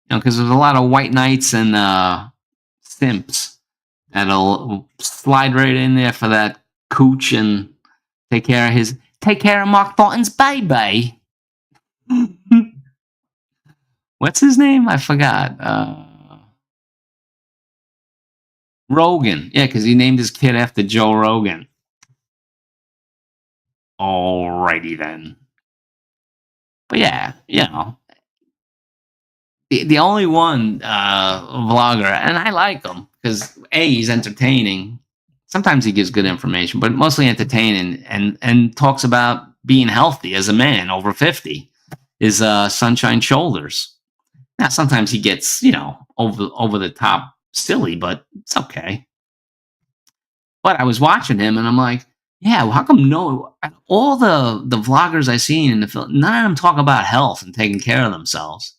You know, because there's a lot of white knights and simps that'll slide right in there for that cooch and take care of Mark Thornton's baby. What's his name? I forgot. Rogan. Yeah, because he named his kid after Joe Rogan. Alrighty then. But yeah, you know, the only one vlogger, and I like him because he's entertaining. Sometimes he gives good information, but mostly entertaining, and talks about being healthy as a man over 50. Is Sunshine Shoulders. Now sometimes he gets over the top silly, but it's okay. But I was watching him, and I'm like, yeah, well, how come no all the vloggers I seen in the film, none of them talk about health and taking care of themselves.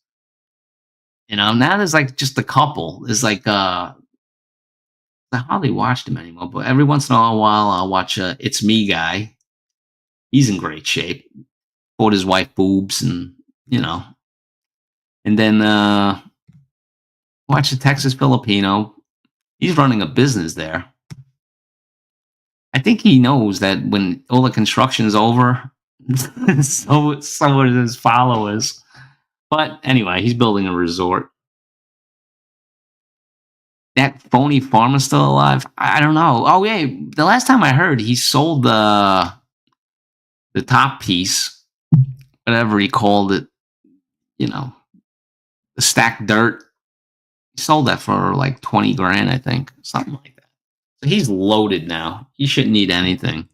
You know, now there's like just a couple. There's like I hardly watched him anymore, but every once in a while I'll watch It's Me guy. He's in great shape. Bought his wife boobs and you know. And then watch the Texas Filipino. He's running a business there. I think he knows that when all the construction's over, so are his followers. But anyway, he's building a resort. That phony farmer's still alive? I don't know. Oh yeah, the last time I heard, he sold the top piece, whatever he called it. You know, the stacked dirt. He sold that for like 20 grand, I think, something like that. So he's loaded now. He shouldn't need anything.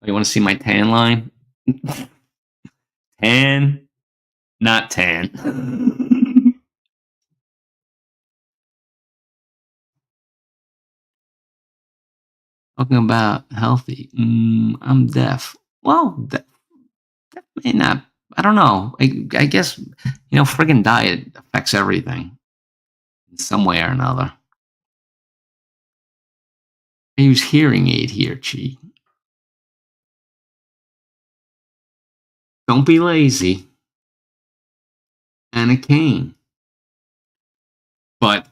Oh, you want to see my tan line? Tan, not tan. Talking about healthy. I'm deaf. Well, that may not. I don't know. I guess friggin' diet affects everything in some way or another. I use hearing aid here, Chi. Don't be lazy. And a cane. But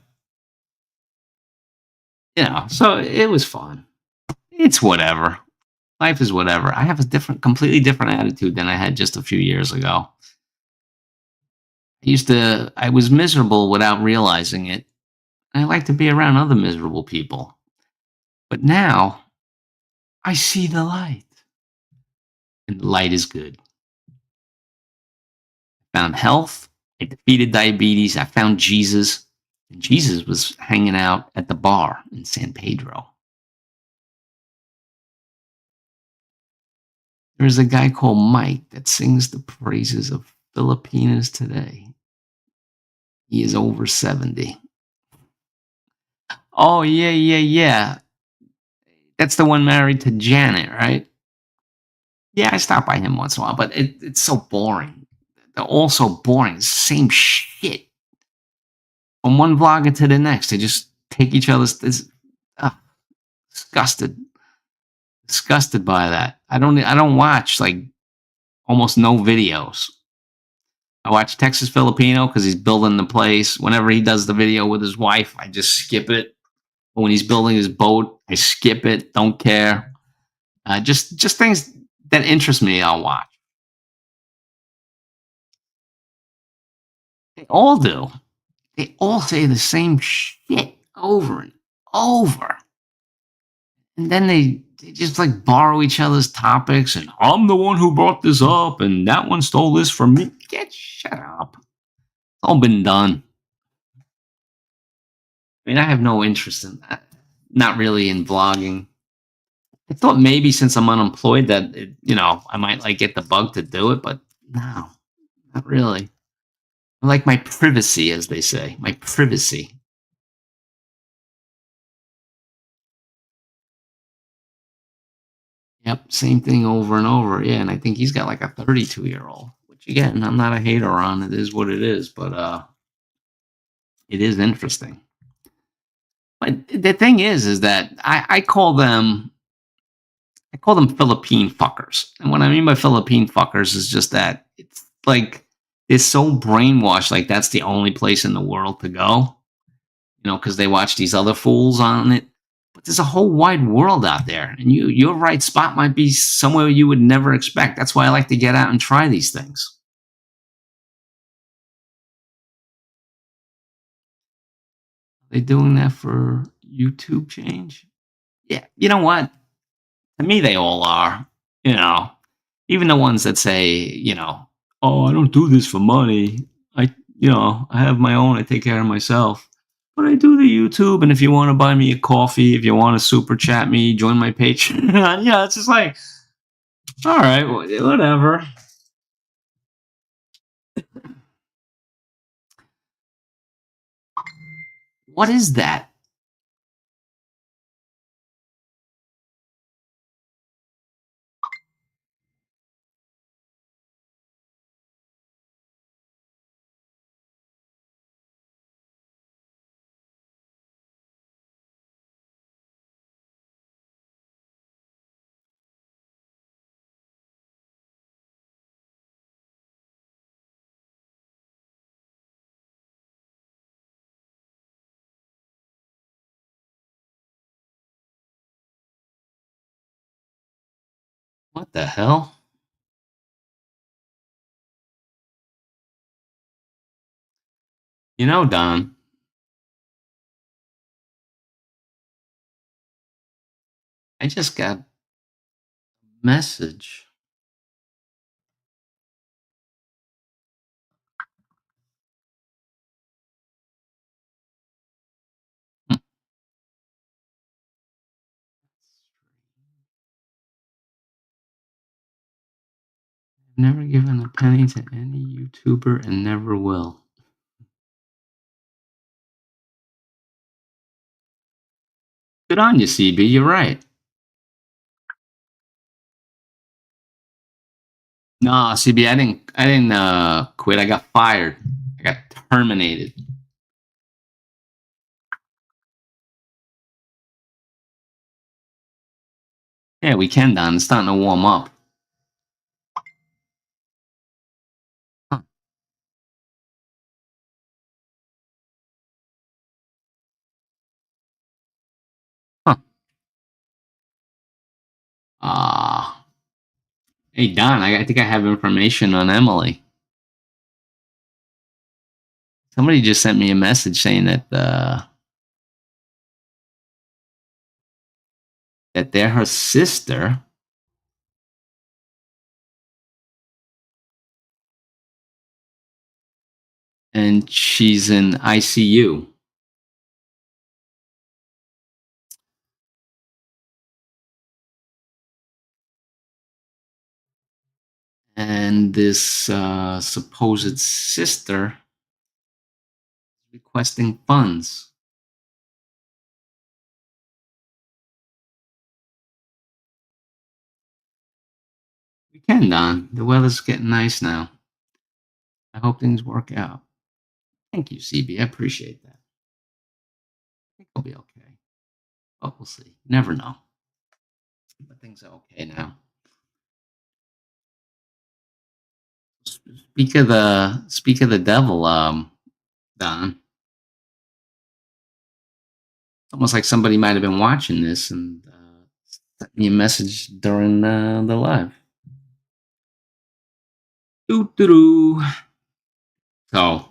So it was fun. It's whatever. Life is whatever. I have a completely different attitude than I had just a few years ago. I was miserable without realizing it. I like to be around other miserable people. But now I see the light, and the light is good. I found health. I defeated diabetes. I found Jesus. And Jesus was hanging out at the bar in San Pedro. There's a guy called Mike that sings the praises of Filipinas today. He is over 70. Oh, yeah, yeah, yeah. That's the one married to Janet, right? Yeah, I stop by him once in a while, but it's so boring. They're all so boring. Same shit. From one vlogger to the next, they just take each other's. Uh, disgusted, disgusted by that. I don't watch like almost no videos. I watch Texas Filipino because he's building the place. Whenever he does the video with his wife, I just skip it. But when he's building his boat, I skip it. Don't care. Just things that interest me, I'll watch. They all do. They all say the same shit over and over. And then they just like borrow each other's topics and I'm the one who brought this up and that one stole this from me. Shut up. It's all been done. I mean, I have no interest in that. Not really in vlogging. I thought maybe since I'm unemployed that I might like get the bug to do it, but no, not really. I like my privacy, as they say, my privacy. Yep, same thing over and over. Yeah, and I think he's got like a 32-year-old, which again, I'm not a hater on. It is what it is, but it is interesting. But the thing is that I call them Philippine fuckers. And what I mean by Philippine fuckers is just that it's like they're so brainwashed, like that's the only place in the world to go, because they watch these other fools on it. But there's a whole wide world out there, and your right spot might be somewhere you would never expect. That's why I like to get out and try these things. Are they doing that for YouTube change? Yeah, you know what? To me, they all are. You know, even the ones that say, oh, I don't do this for money. I have my own. I take care of myself. But I do the YouTube, and if you want to buy me a coffee, if you want to super chat me, join my Patreon. It's just like, all right, whatever. What is that? What the hell? Don, I just got a message. I've never given a penny to any YouTuber and never will. Good on you, CB. You're right. No, CB, I didn't quit. I got fired. I got terminated. Yeah, we can, Don. It's starting to warm up. Huh. Hey Don, I think I have information on Emily. Somebody just sent me a message saying that they're her sister, and she's in ICU. And this supposed sister requesting funds. We can, Don. The weather's getting nice now. I hope things work out. Thank you, CB. I appreciate that. I think I'll be okay. But we'll see. Never know. But things are okay now. Speak of the devil, Don. It's almost like somebody might have been watching this and sent me a message during the live. Doo-doo-doo. So,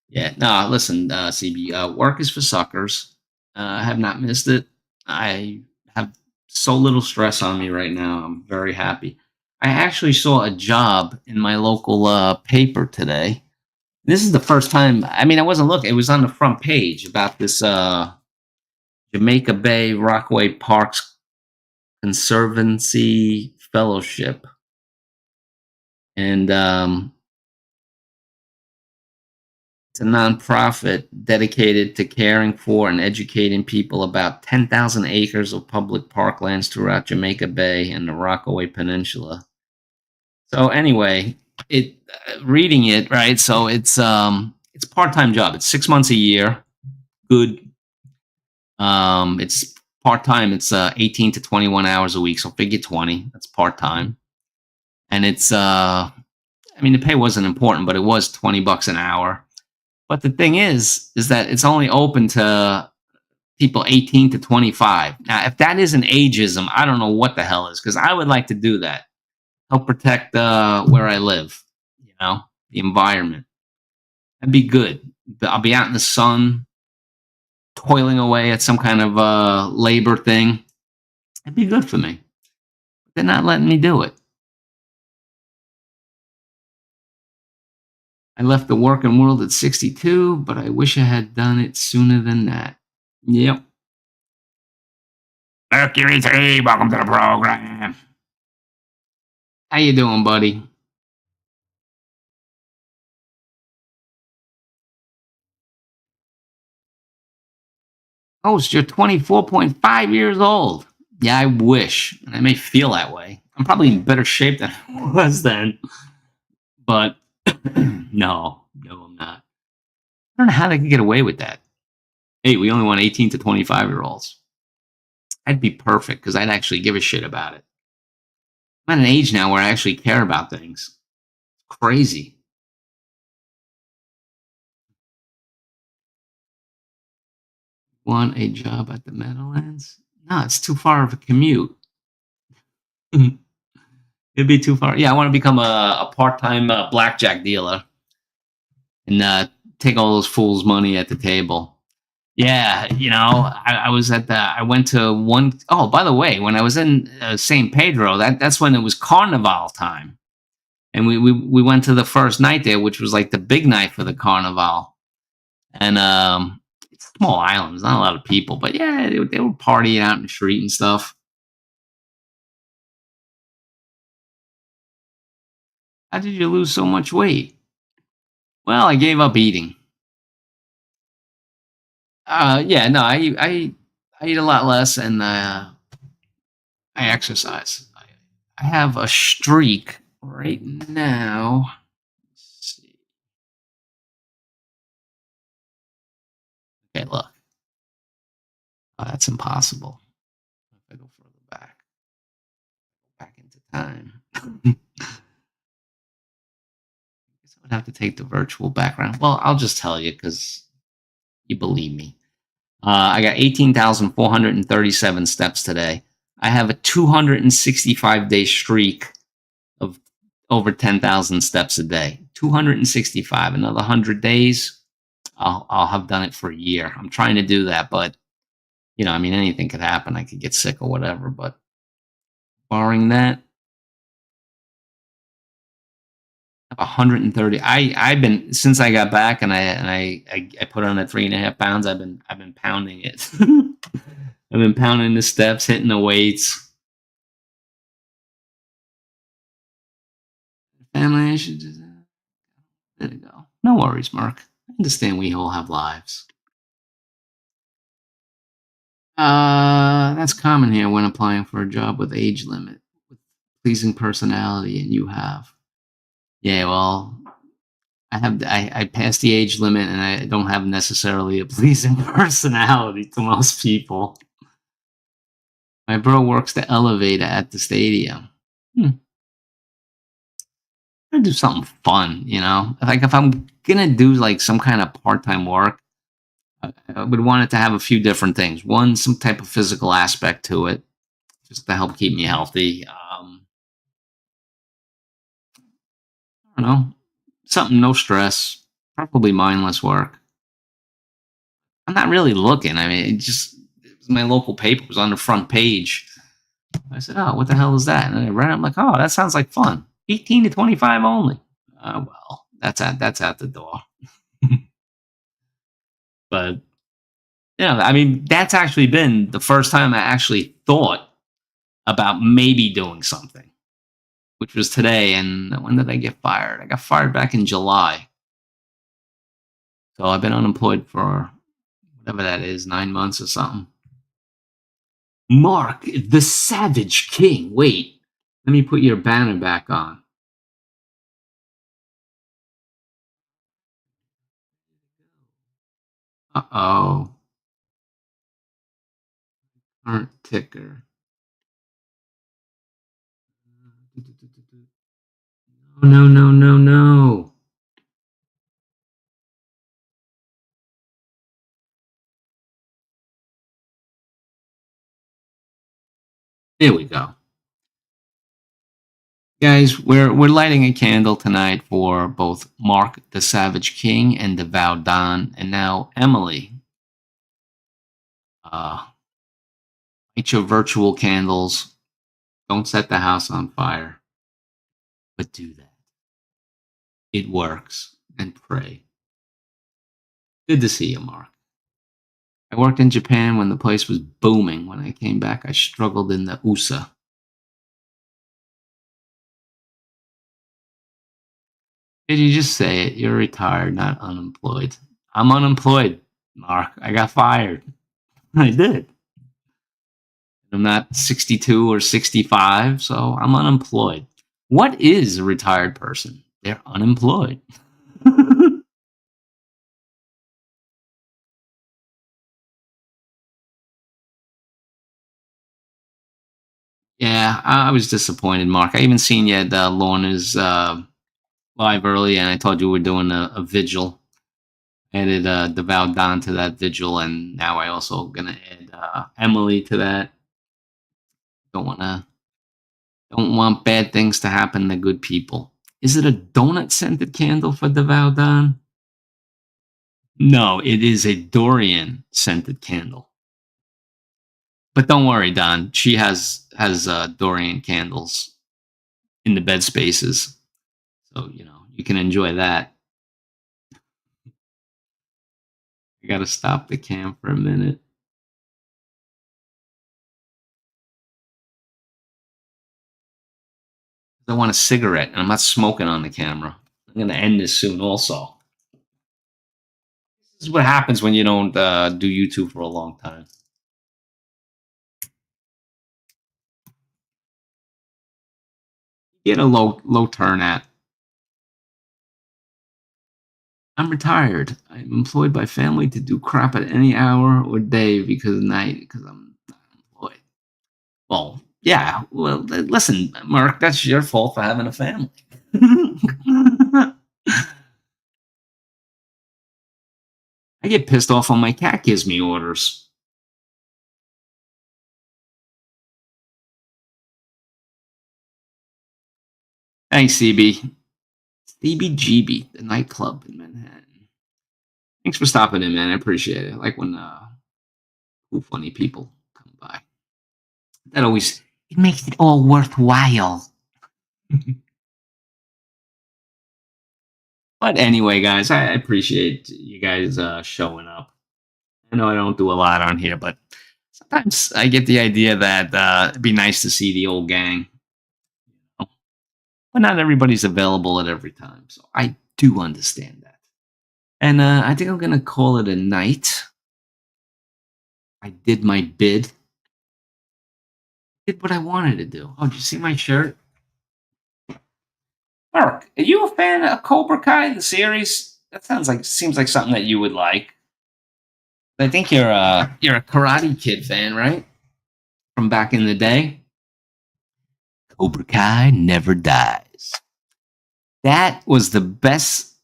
yeah, no, listen, CB, work is for suckers. I have not missed it. I have so little stress on me right now. I'm very happy. I actually saw a job in my local paper today. This is the first time. I mean, I wasn't looking. It was on the front page about this Jamaica Bay Rockaway Parks Conservancy Fellowship, and it's a nonprofit dedicated to caring for and educating people about 10,000 acres of public parklands throughout Jamaica Bay and the Rockaway Peninsula. So anyway, it reading it right. So it's a part-time job. It's 6 months a year. Good. It's part-time. It's 18 to 21 hours a week. So figure 20. That's part-time. And it's I mean, the pay wasn't important, but it was $20 an hour. But the thing is that it's only open to people 18 to 25. Now, if that isn't ageism, I don't know what the hell is, because I would like to do that. Help protect where I live, the environment. That'd be good. I'll be out in the sun, toiling away at some kind of labor thing. It'd be good for me. They're not letting me do it. I left the working world at 62, but I wish I had done it sooner than that. Yep. Mercury 3, welcome to the program. How you doing, buddy? Host, you're 24.5 years old. Yeah, I wish. And I may feel that way. I'm probably in better shape than I was then. But no, I'm not. I don't know how they can get away with that. Hey, we only want 18 to 25-year-olds. I'd be perfect because I'd actually give a shit about it. I'm at an age now where I actually care about things. It's crazy. Want a job at the Meadowlands? No, it's too far of a commute. It'd be too far. Yeah, I want to become a part-time blackjack dealer and take all those fools' money at the table. Yeah, I was at the. I went to one. Oh, by the way, when I was in San Pedro, that's when it was Carnival time, and we went to the first night there, which was like the big night for the Carnival, and it's a small island, there's not a lot of people, but yeah, they were partying out in the street and stuff. How did you lose so much weight? Well, I gave up eating. Yeah, no, I eat a lot less, and I exercise. I have a streak right now. Let's see. Okay, look. Oh, that's impossible. If I go further back into time. I guess I would have to take the virtual background. Well, I'll just tell you because you believe me. I got 18,437 steps today. I have a 265-day streak of over 10,000 steps a day. 265. Another 100 days, I'll have done it for a year. I'm trying to do that, but I mean, anything could happen. I could get sick or whatever. But barring that, 130. I've been since I got back, and I put on the 3.5 pounds. I've been pounding it. I've been pounding the steps, hitting the weights. Family, I should just there you go. No worries, Mark. I understand we all have lives. That's common here when applying for a job with age limit, with pleasing personality, and you have. Yeah, well, I passed the age limit, and I don't have necessarily a pleasing personality to most people. My bro works the elevator at the stadium. Gonna do something fun, Like if I'm gonna do like some kind of part-time work, I would want it to have a few different things. One, some type of physical aspect to it, just to help keep me healthy. I don't know, something no stress, preferably mindless work. I'm not really looking. I mean, my local paper was on the front page. I said, "Oh, what the hell is that?" And I read it. I'm like, "Oh, that sounds like fun. 18 to 25 only." Well, that's out the door. But I mean, that's actually been the first time I actually thought about maybe doing something, which was today. And when did I get fired? I got fired back in July. So I've been unemployed for whatever that is, 9 months or something. Mark, the Savage King. Wait, let me put your banner back on. Uh-oh. Current ticker. No, no, no, no. Here we go. Guys, we're lighting a candle tonight for both Mark the Savage King and Devout Don, and now Emily. Light your virtual candles. Don't set the house on fire, but do that. It works. And pray. Good to see you, Mark. I worked in Japan when the place was booming. When I came back, I struggled in the USA. Did you just say it? You're retired, not unemployed. I'm unemployed, Mark. I got fired. I did. I'm not 62 or 65, so I'm unemployed. What is a retired person? They're unemployed. Yeah, I was disappointed, Mark. I even seen you at Lorna's live early, and I told you we're doing a vigil. Added Devout Don to that vigil, and now I also gonna add Emily to that. Don't wanna, don't want bad things to happen to good people. Is it a donut scented candle for Devout Don? No, it is a durian scented candle. But don't worry, Don. She has durian candles in the bed spaces, so you can enjoy that. I gotta stop the cam for a minute. I want a cigarette, and I'm not smoking on the camera. I'm gonna end this soon, also. This is what happens when you don't do YouTube for a long time. Get a low turn at. I'm retired. I'm employed by family to do crap at any hour or day because I'm not employed. Well, yeah. Well, listen, Mark, that's your fault for having a family. I get pissed off when my cat gives me orders. Thanks, CB. CBGB, the nightclub in Manhattan. Thanks for stopping in, man. I appreciate it. I like when cool, funny people come by. That always it makes it all worthwhile. But anyway, guys, I appreciate you guys showing up. I know I don't do a lot on here, but sometimes I get the idea that it'd be nice to see the old gang. But not everybody's available at every time, so I do understand that. And I think I'm gonna call it a night. I did my bid. Did what I wanted to do. Oh, did you see my shirt? Mark, are you a fan of Cobra Kai, the series? That seems like something that you would like. I think you're a Karate Kid fan, right? From back in the day. Cobra Kai never dies. That was the best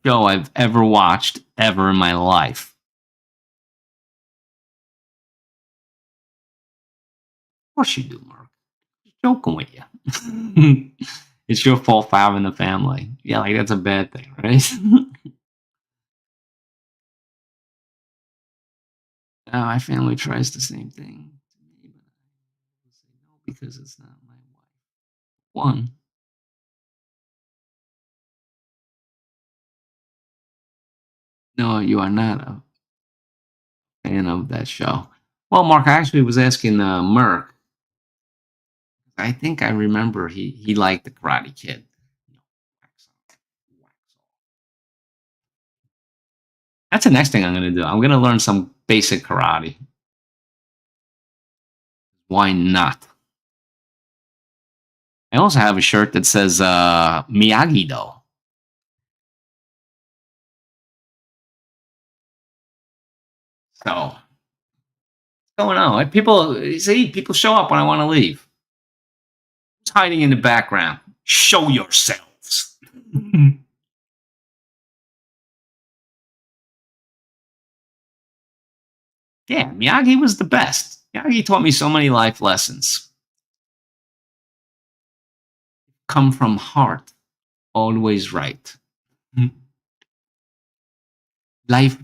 show I've ever watched ever in my life. Of course you do, Mark. Just joking with you. It's your fault for having a family. Yeah, like that's a bad thing, right? My family tries the same thing to me, but I say no because it's not my wife. One. No, you are not a fan of that show. Well, Mark, I actually was asking Merck. I think I remember he liked the Karate Kid. That's the next thing I'm going to do. I'm going to learn some basic karate. Why not? I also have a shirt that says Miyagi-Do. So, what's going on? People show up when I want to leave. Who's hiding in the background? Show yourselves. Yeah, Miyagi was the best. Miyagi taught me so many life lessons. Come from heart, always right. Life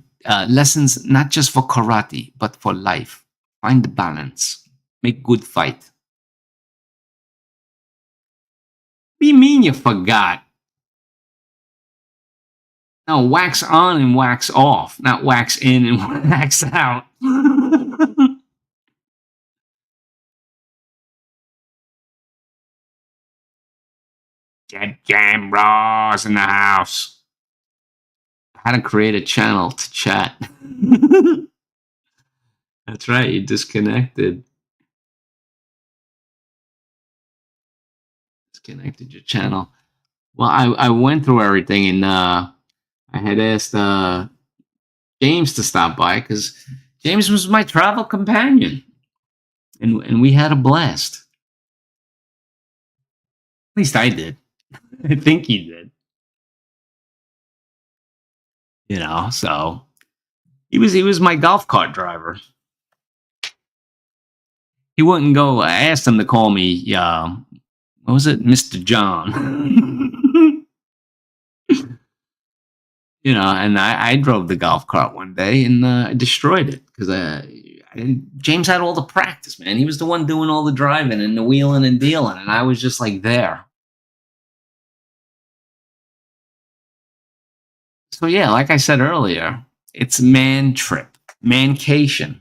lessons not just for karate, but for life. Find the balance. Make good fight. What do you mean you forgot? No, wax on and wax off, not wax in and wax out. Jet Jam Bros in the house. How to create a channel to chat. That's right, you disconnected. Disconnected your channel. Well, I went through everything and I had asked James to stop by because James was my travel companion. And we had a blast. At least I did. I think he did. So he was my golf cart driver. He wouldn't go. I asked him to call me. What was it, Mr. John? And I drove the golf cart one day and I destroyed it because James had all the practice, man. He was the one doing all the driving and the wheeling and dealing, and I was just like there. So yeah, like I said earlier, it's man trip, mancation.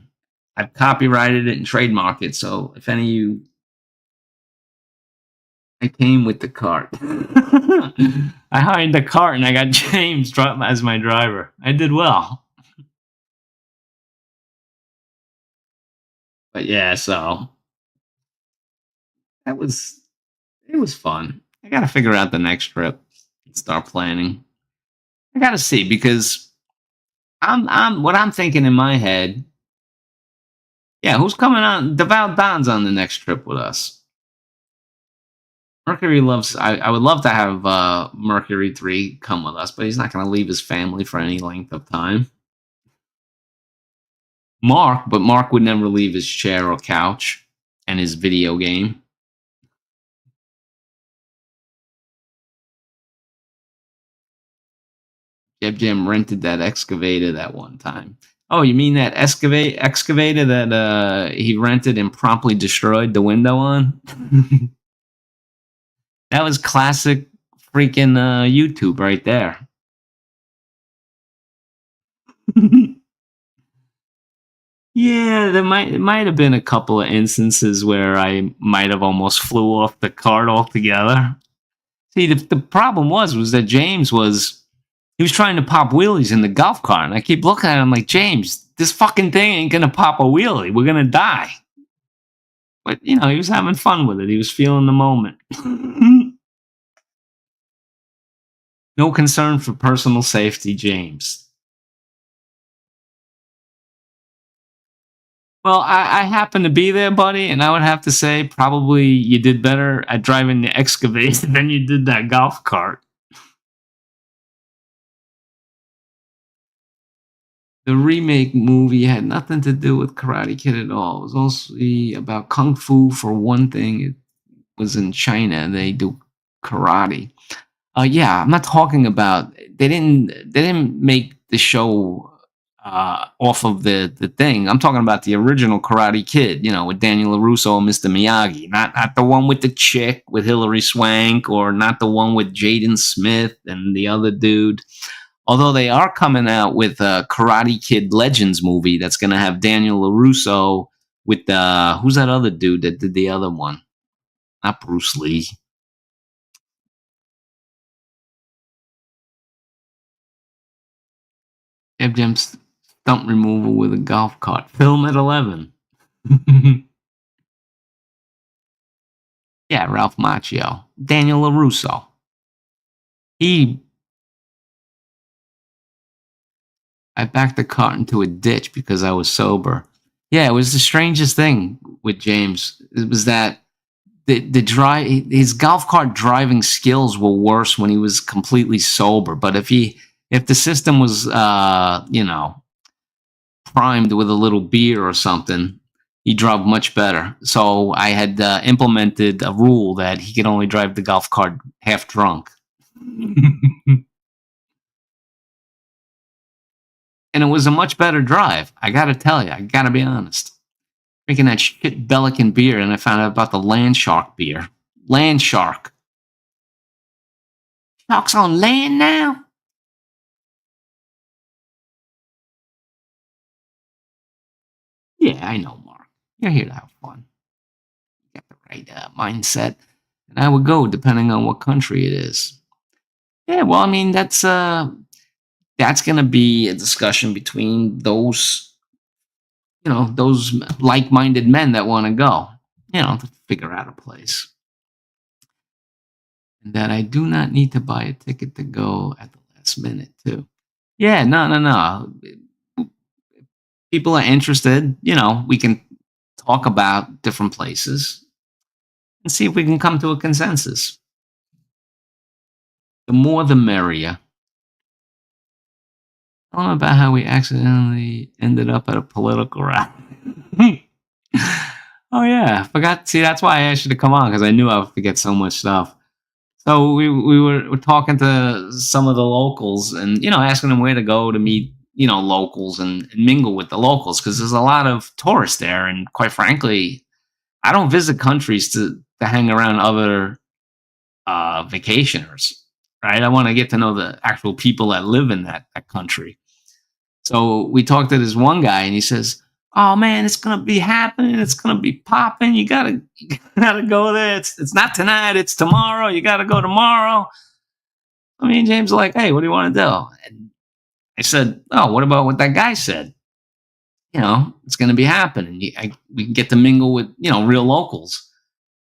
I've copyrighted it and trademarked it. So if any of you, I came with the cart. I hired the cart and I got James as my driver. I did well. But yeah, so that was it was fun. I gotta figure out the next trip and start planning. I gotta see because I'm what I'm thinking in my head. Yeah, who's coming on? Devout Don's on the next trip with us. Mercury loves. I would love to have Mercury 3 come with us, but he's not going to leave his family for any length of time. Mark would never leave his chair or couch and his video game. Jim rented that excavator that one time. Oh, you mean that excavator that he rented and promptly destroyed the window on? That was classic freaking YouTube right there. Yeah, there might have been a couple of instances where I might have almost flew off the cart altogether. See, the problem was that James he was trying to pop wheelies in the golf cart, and I keep looking at him like, James, this fucking thing ain't gonna pop a wheelie. We're gonna die. But he was having fun with it. He was feeling the moment. No concern for personal safety, James. Well, I happen to be there, buddy, and I would have to say probably you did better at driving the excavator than you did that golf cart. The remake movie had nothing to do with Karate Kid at all. It was also about Kung Fu for one thing. It was in China, and they do karate. Yeah, I'm not talking about. They didn't make the show off of the thing. I'm talking about the original Karate Kid, with Daniel LaRusso and Mr. Miyagi. Not the one with the chick with Hilary Swank, or not the one with Jaden Smith and the other dude. Although they are coming out with a Karate Kid Legends movie that's going to have Daniel LaRusso with who's that other dude that did the other one? Not Bruce Lee. Jim stump removal with a golf cart. Film at 11. Yeah, Ralph Macchio. Daniel LaRusso. I backed the cart into a ditch because I was sober. Yeah, it was the strangest thing with James. It was that his golf cart driving skills were worse when he was completely sober. But if the system was primed with a little beer or something, he drove much better. So I had implemented a rule that he could only drive the golf cart half drunk. And it was a much better drive. I got to tell you, I got to be honest. Drinking that shit Bellican beer, and I found out about the Land Shark beer. Land Shark. Sharks on land now? Yeah, I know, Mark. You're here to have fun. You got the right mindset. And I would go depending on what country it is. Yeah, well, I mean, that's going to be a discussion between those like-minded men that want to go, to figure out a place. And that I do not need to buy a ticket to go at the last minute, too. Yeah, no. People are interested, we can talk about different places and see if we can come to a consensus. The more the merrier. I don't know about how we accidentally ended up at a political rally. Oh yeah, I forgot. See, that's why I asked you to come on, because I knew I would forget so much stuff. So we were talking to some of the locals, and asking them where to go to meet locals and mingle with the locals, because there's a lot of tourists there, and quite frankly, I don't visit countries to hang around other vacationers, right? I want to get to know the actual people that live in that country. So we talked to this one guy, and he says, "Oh man, it's gonna be happening. It's gonna be popping. You gotta go there. It's not tonight. It's tomorrow. You gotta go tomorrow." I mean, James was like, "Hey, what do you want to do?" And I said, "Oh, what about what that guy said? It's gonna be happening. We can get to mingle with real locals."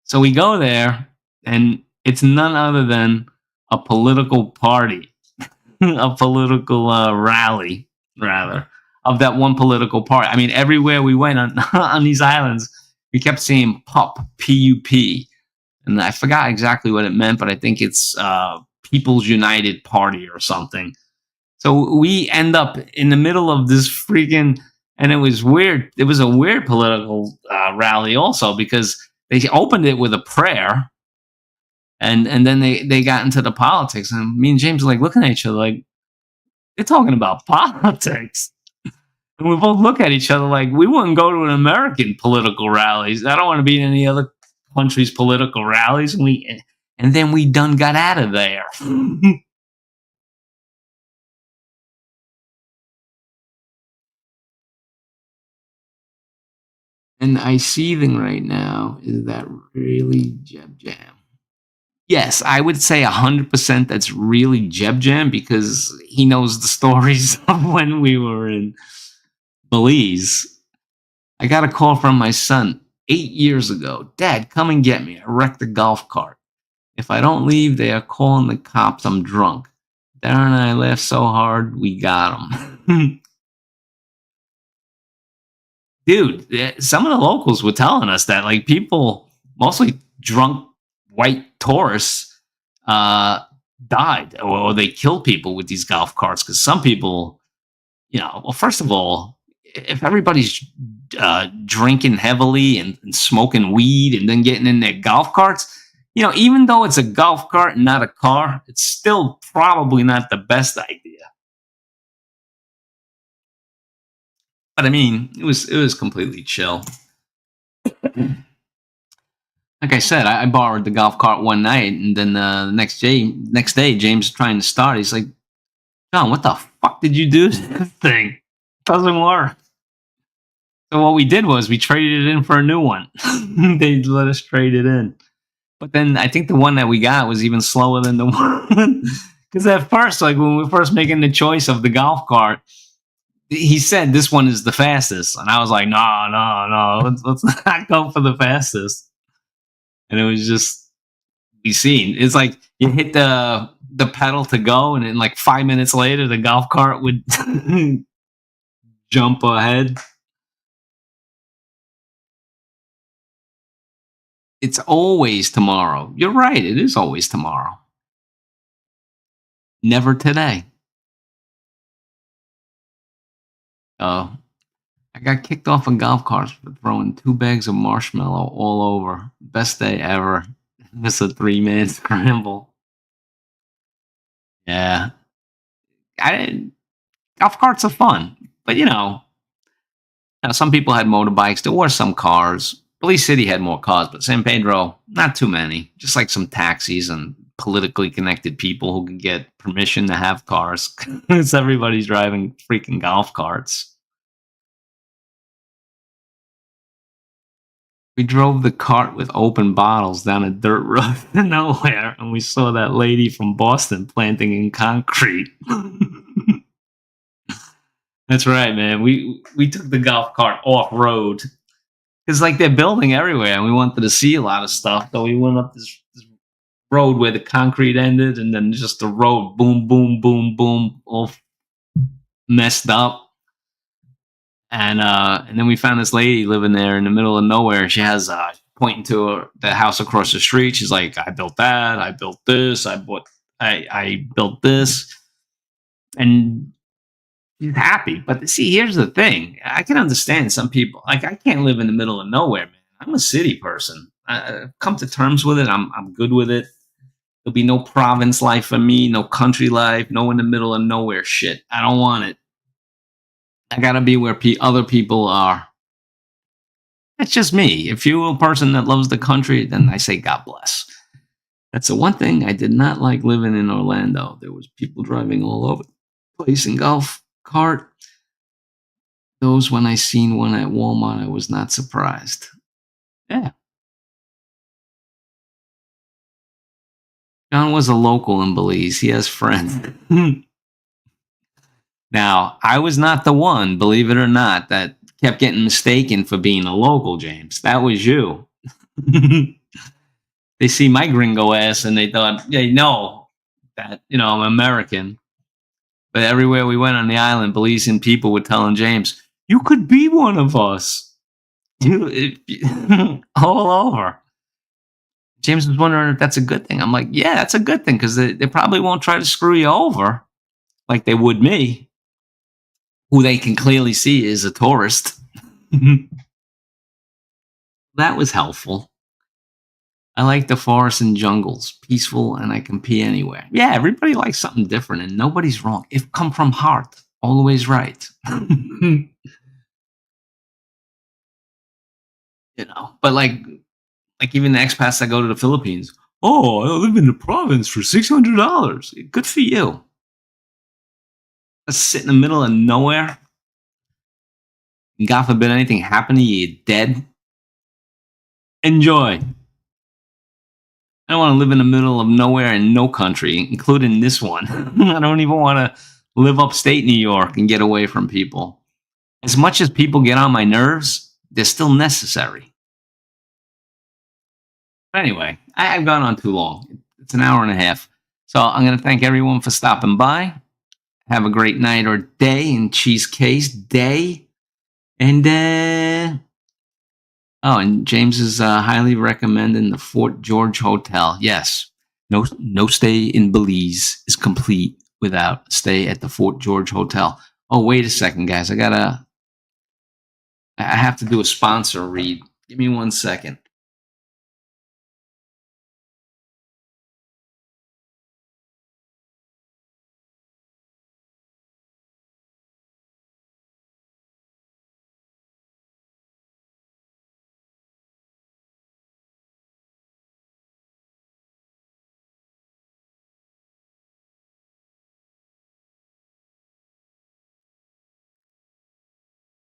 So we go there, and it's none other than a political party, a political rally, rather, of that one political party. I mean, everywhere we went on on these islands, we kept seeing PUP, P-U-P. And I forgot exactly what it meant, but I think it's People's United Party or something. So we end up in the middle of this freaking, and it was weird. It was a weird political rally also, because they opened it with a prayer, and then they got into the politics, and me and James were like looking at each other like, They're talking about politics. And we both look at each other like we wouldn't go to an American political rallies. I don't want to be in any other country's political rallies. And then we done got out of there. And I seething right now is that really Jeb Jam. Yes, I would say 100% that's really Jeb Jam because he knows the stories of when we were in Belize. I got a call from my son 8 years ago. Dad, come and get me. I wrecked a golf cart. If I don't leave, they are calling the cops. I'm drunk. Darren and I laughed so hard, we got him. Dude, some of the locals were telling us that, like, people, mostly drunk white tourists, died or they killed people with these golf carts because some people, well, first of all, if everybody's drinking heavily and smoking weed and then getting in their golf carts, even though it's a golf cart and not a car, it's still probably not the best idea. But I mean, it was completely chill. Like I said, I borrowed the golf cart one night, and then the next day, James is trying to start. He's like, "John, what the fuck did you do to this thing? It doesn't work." So what we did was we traded it in for a new one. They let us trade it in. But then I think the one that we got was even slower than the one. Because at first, like when we were first making the choice of the golf cart, he said this one is the fastest, and I was like, no, let's not go for the fastest. And it was just we seen. It's like you hit the pedal to go, and then like 5 minutes later, the golf cart would jump ahead. It's always tomorrow. You're right. It is always tomorrow. Never today. I got kicked off a golf cart for throwing 2 bags of marshmallow all over. Best day ever. It's a 3-man scramble. Yeah. Golf carts are fun. But some people had motorbikes. There were some cars. Belize City had more cars, but San Pedro, not too many. Just like some taxis and politically connected people who can get permission to have cars. Because everybody's driving freaking golf carts. We drove the cart with open bottles down a dirt road to nowhere, and we saw that lady from Boston planting in concrete. That's right, man. We took the golf cart off road because like they're building everywhere, and we wanted to see a lot of stuff. So we went up this road where the concrete ended, and then just the road, boom, boom, boom, boom, all messed up. And then we found this lady living there in the middle of nowhere. She has pointing to the house across the street. She's like, "I built that. I built this. I built this," and she's happy. But see, here's the thing: I can understand some people. Like, I can't live in the middle of nowhere, man. I'm a city person. I've come to terms with it. I'm good with it. There'll be no province life for me, no country life, no in the middle of nowhere shit. I don't want it. I gotta be where other people are. That's just me. If you're a person that loves the country, then I say God bless. That's the one thing I did not like living in Orlando. There was people driving all over the place in golf cart. Those when I seen one at Walmart, I was not surprised. Yeah. John was a local in Belize. He has friends. Now, I was not the one, believe it or not, that kept getting mistaken for being a local, James. That was you. They see my gringo ass and they thought, yeah, know that, I'm American. But everywhere we went on the island, Belizean people were telling James, you could be one of us. All over. James was wondering if that's a good thing. I'm like, yeah, that's a good thing because they probably won't try to screw you over like they would me, who they can clearly see is a tourist. That was helpful. I like the forests and jungles, peaceful, and I can pee anywhere. Yeah, everybody likes something different, and nobody's wrong. If come from heart, always right. But like even the expats that go to the Philippines. Oh, I live in the province for $600. Good for you. Let's sit in the middle of nowhere. And God forbid anything happen to you, you're dead. Enjoy. I don't want to live in the middle of nowhere in no country, including this one. I don't even want to live upstate New York and get away from people. As much as people get on my nerves, they're still necessary. But anyway, I've gone on too long. It's an hour and a half. So I'm going to thank everyone for stopping by. Have a great night or day in Cheesecake's day. And, and James is highly recommending the Fort George Hotel. Yes, no stay in Belize is complete without stay at the Fort George Hotel. Oh, wait a second, guys. I have to do a sponsor read. Give me 1 second.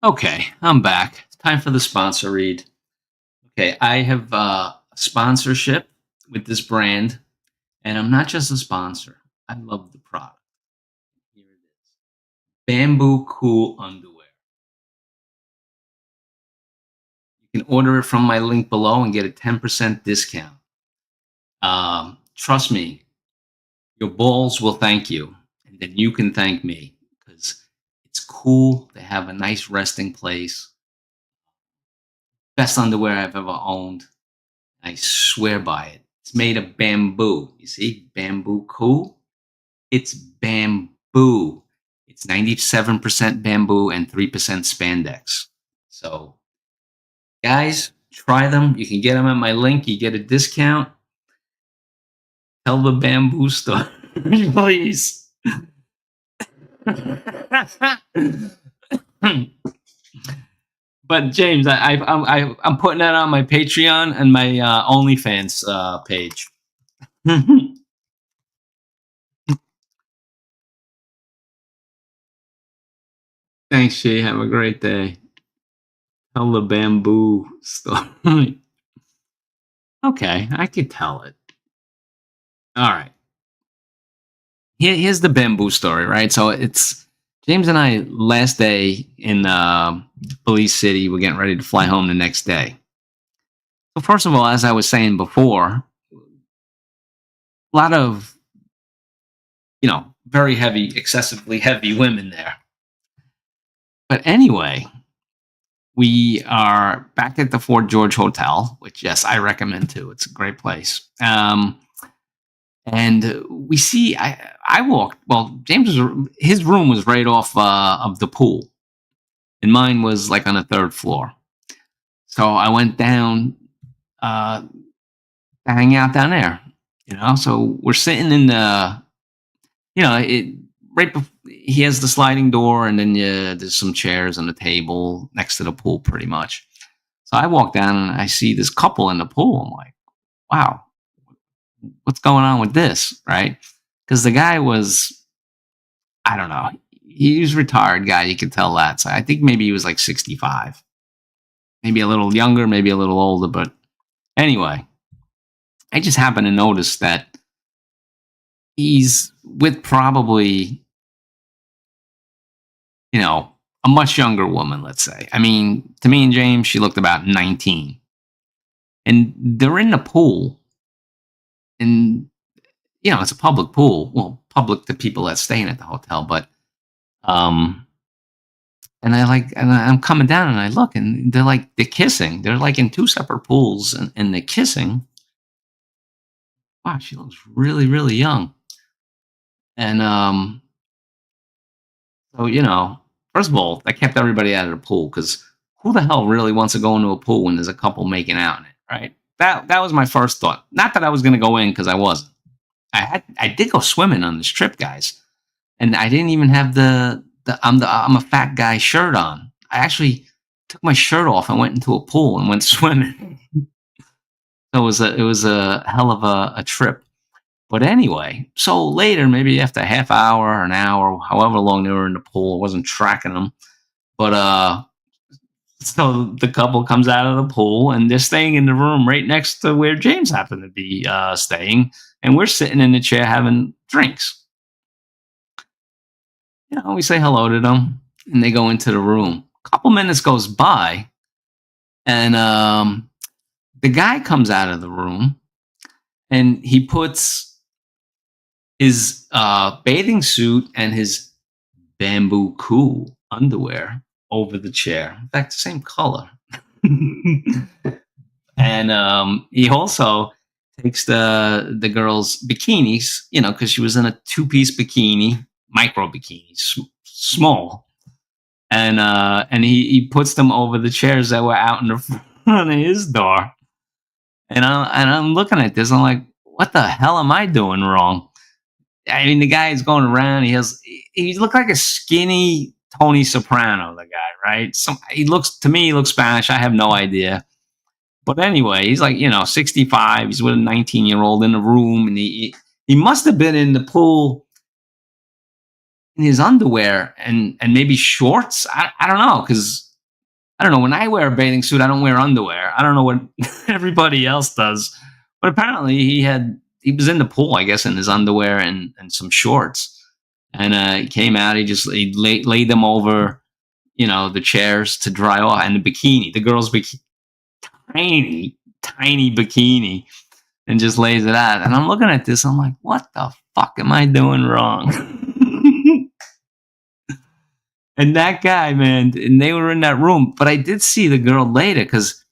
Okay, I'm back. It's time for the sponsor read. Okay, I have a sponsorship with this brand, and I'm not just a sponsor. I love the product. Here it is. Bamboo Cool Underwear. You can order it from my link below and get a 10% discount. Trust me, your balls will thank you, and then you can thank me because it's cool to have a nice resting place. Best underwear I've ever owned. I swear by it. It's made of bamboo. You see, bamboo cool. It's bamboo. It's 97% bamboo and 3% spandex. So, guys, try them. You can get them at my link. You get a discount. Tell the bamboo story, please. But James, I'm putting that on my Patreon and my OnlyFans page. Thanks, Shay. Have a great day. Tell the bamboo story. Okay, I could tell it. All right. Here's the bamboo story, right? So it's James and I last day in Belize City. We're getting ready to fly home the next day. So first of all, as I was saying before, a lot of very heavy, excessively heavy women there. But anyway, we are back at the Fort George Hotel, which, yes, I recommend too. It's a great place. And we see, I walked, well, his room was right off of the pool. And mine was like on the third floor. So I went down to hang out down there, So we're sitting in the, right before, he has the sliding door, and then there's some chairs and a table next to the pool, pretty much. So I walk down and I see this couple in the pool. I'm like, wow, what's going on with this, right? Because the guy was, I don't know, he was a retired guy. You could tell that. So I think maybe he was like 65, maybe a little younger, maybe a little older. But anyway, I just happened to notice that he's with probably, a much younger woman, let's say. I mean, to me and James, she looked about 19. And they're in the pool. And, it's a public pool. Well, public to people that staying at the hotel. But, and I'm coming down and I look and they're kissing. They're like in two separate pools and they're kissing. Wow, she looks really, really young. And, so, first of all, that kept everybody out of the pool because who the hell really wants to go into a pool when there's a couple making out in it, right? that was my first thought. Not that I was going to go in because I wasn't. I did go swimming on this trip, guys, and I didn't even have I'm a fat guy shirt on. I actually took my shirt off and went into a pool and went swimming. So it was a hell of a trip. But anyway, so later, maybe after a half hour or an hour, however long they were in the pool, I wasn't tracking them. But so the couple comes out of the pool and they're staying in the room right next to where James happened to be staying, and we're sitting in the chair having drinks. We say hello to them, and they go into the room. A couple minutes goes by, and the guy comes out of the room, and he puts his bathing suit and his bamboo cool underwear over the chair. In fact, the same color. And he also takes the girl's bikinis, because she was in a two-piece bikini, micro bikini, small, and he puts them over the chairs that were out in the front of his door. And I'm looking at this, I'm like, what the hell am I doing wrong? I mean, the guy is going around. He looked like a skinny Tony Soprano, the guy, right? He looks Spanish. I have no idea. But anyway, he's like, 65. He's with a 19-year-old in the room, and he must have been in the pool in his underwear and maybe shorts. I don't know, because I don't know. When I wear a bathing suit, I don't wear underwear. I don't know what everybody else does, but apparently he was in the pool, I guess, in his underwear and some shorts. And he came out. He laid them over, the chairs to dry off, and the bikini, the girl's bikini, tiny bikini, and just lays it out. And I'm looking at this. I'm like, what the fuck am I doing wrong? And that guy, man, and they were in that room. But I did see the girl later, because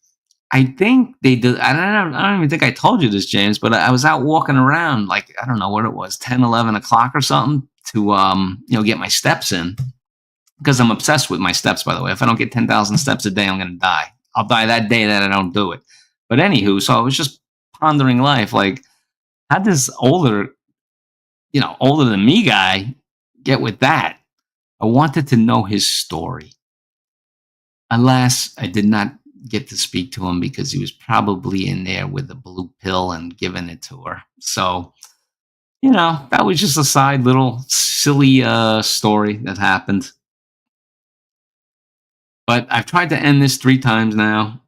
I think they did. I don't even think I told you this, James, but I was out walking around, like, I don't know what it was, 10, 11 o'clock or something, to get my steps in, because I'm obsessed with my steps, by the way. If I don't get 10,000 steps a day, I'm going to die. I'll die that day that I don't do it. But anywho, so I was just pondering life, like, how'd this older than me guy get with that? I wanted to know his story. Alas, I did not get to speak to him, because he was probably in there with the blue pill and giving it to her. So, that was just a side little silly story that happened. But I've tried to end this 3 times now.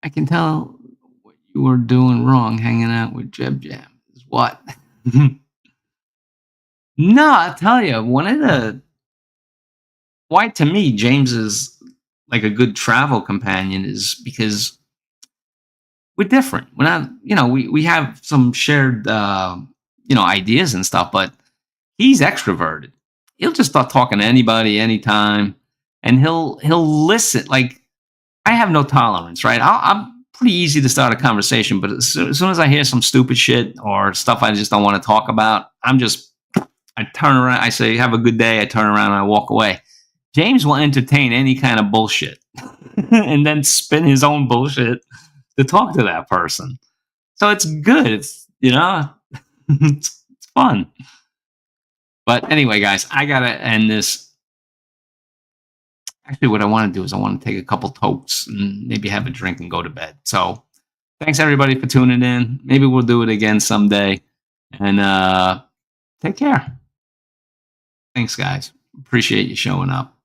I can tell what you were doing wrong hanging out with Jeb Jam is what? No, I'll tell you, why to me James is like a good travel companion is because we're different. We're not, we have some shared, ideas and stuff, but he's extroverted. He'll just start talking to anybody, anytime, and he'll listen. Like, I have no tolerance, right? I'm pretty easy to start a conversation, but as soon as I hear some stupid shit or stuff I just don't want to talk about, I turn around, I say, have a good day, I turn around and I walk away. James will entertain any kind of bullshit and then spin his own bullshit to talk to that person. So it's good. It's, it's fun. But anyway, guys, I got to end this. Actually, what I want to do is I want to take a couple tokes and maybe have a drink and go to bed. So thanks, everybody, for tuning in. Maybe we'll do it again someday. And take care. Thanks, guys. Appreciate you showing up.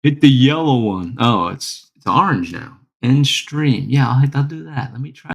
Hit the yellow one. Oh, it's orange now. End stream. Yeah, I'll do that. Let me try.